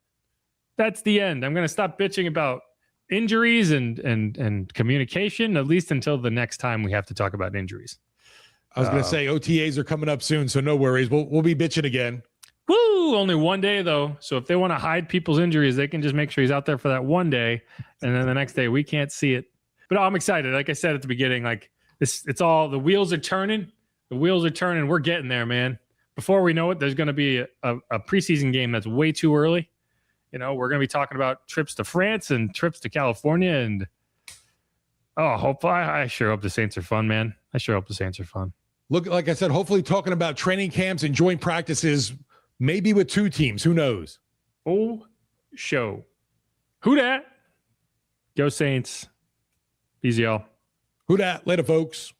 That's the end. I'm going to stop bitching about injuries and communication, at least until the next time we have to talk about injuries. I was going to say OTAs are coming up soon, so no worries. We'll be bitching again. Woo! Only one day, though. So if they want to hide people's injuries, they can just make sure he's out there for that one day, and then the next day we can't see it. But I'm excited. Like I said at the beginning, it's all the wheels are turning. The wheels are turning. We're getting there, man. Before we know it, there's going to be a preseason game that's way too early. We're going to be talking about trips to France and trips to California, and hopefully, I sure hope the Saints are fun, man. I sure hope the Saints are fun. Look, like I said, hopefully talking about training camps and joint practices, maybe with two teams. Who knows? Oh, show. Who dat? Go Saints. Easy, y'all. Who dat? Later, folks.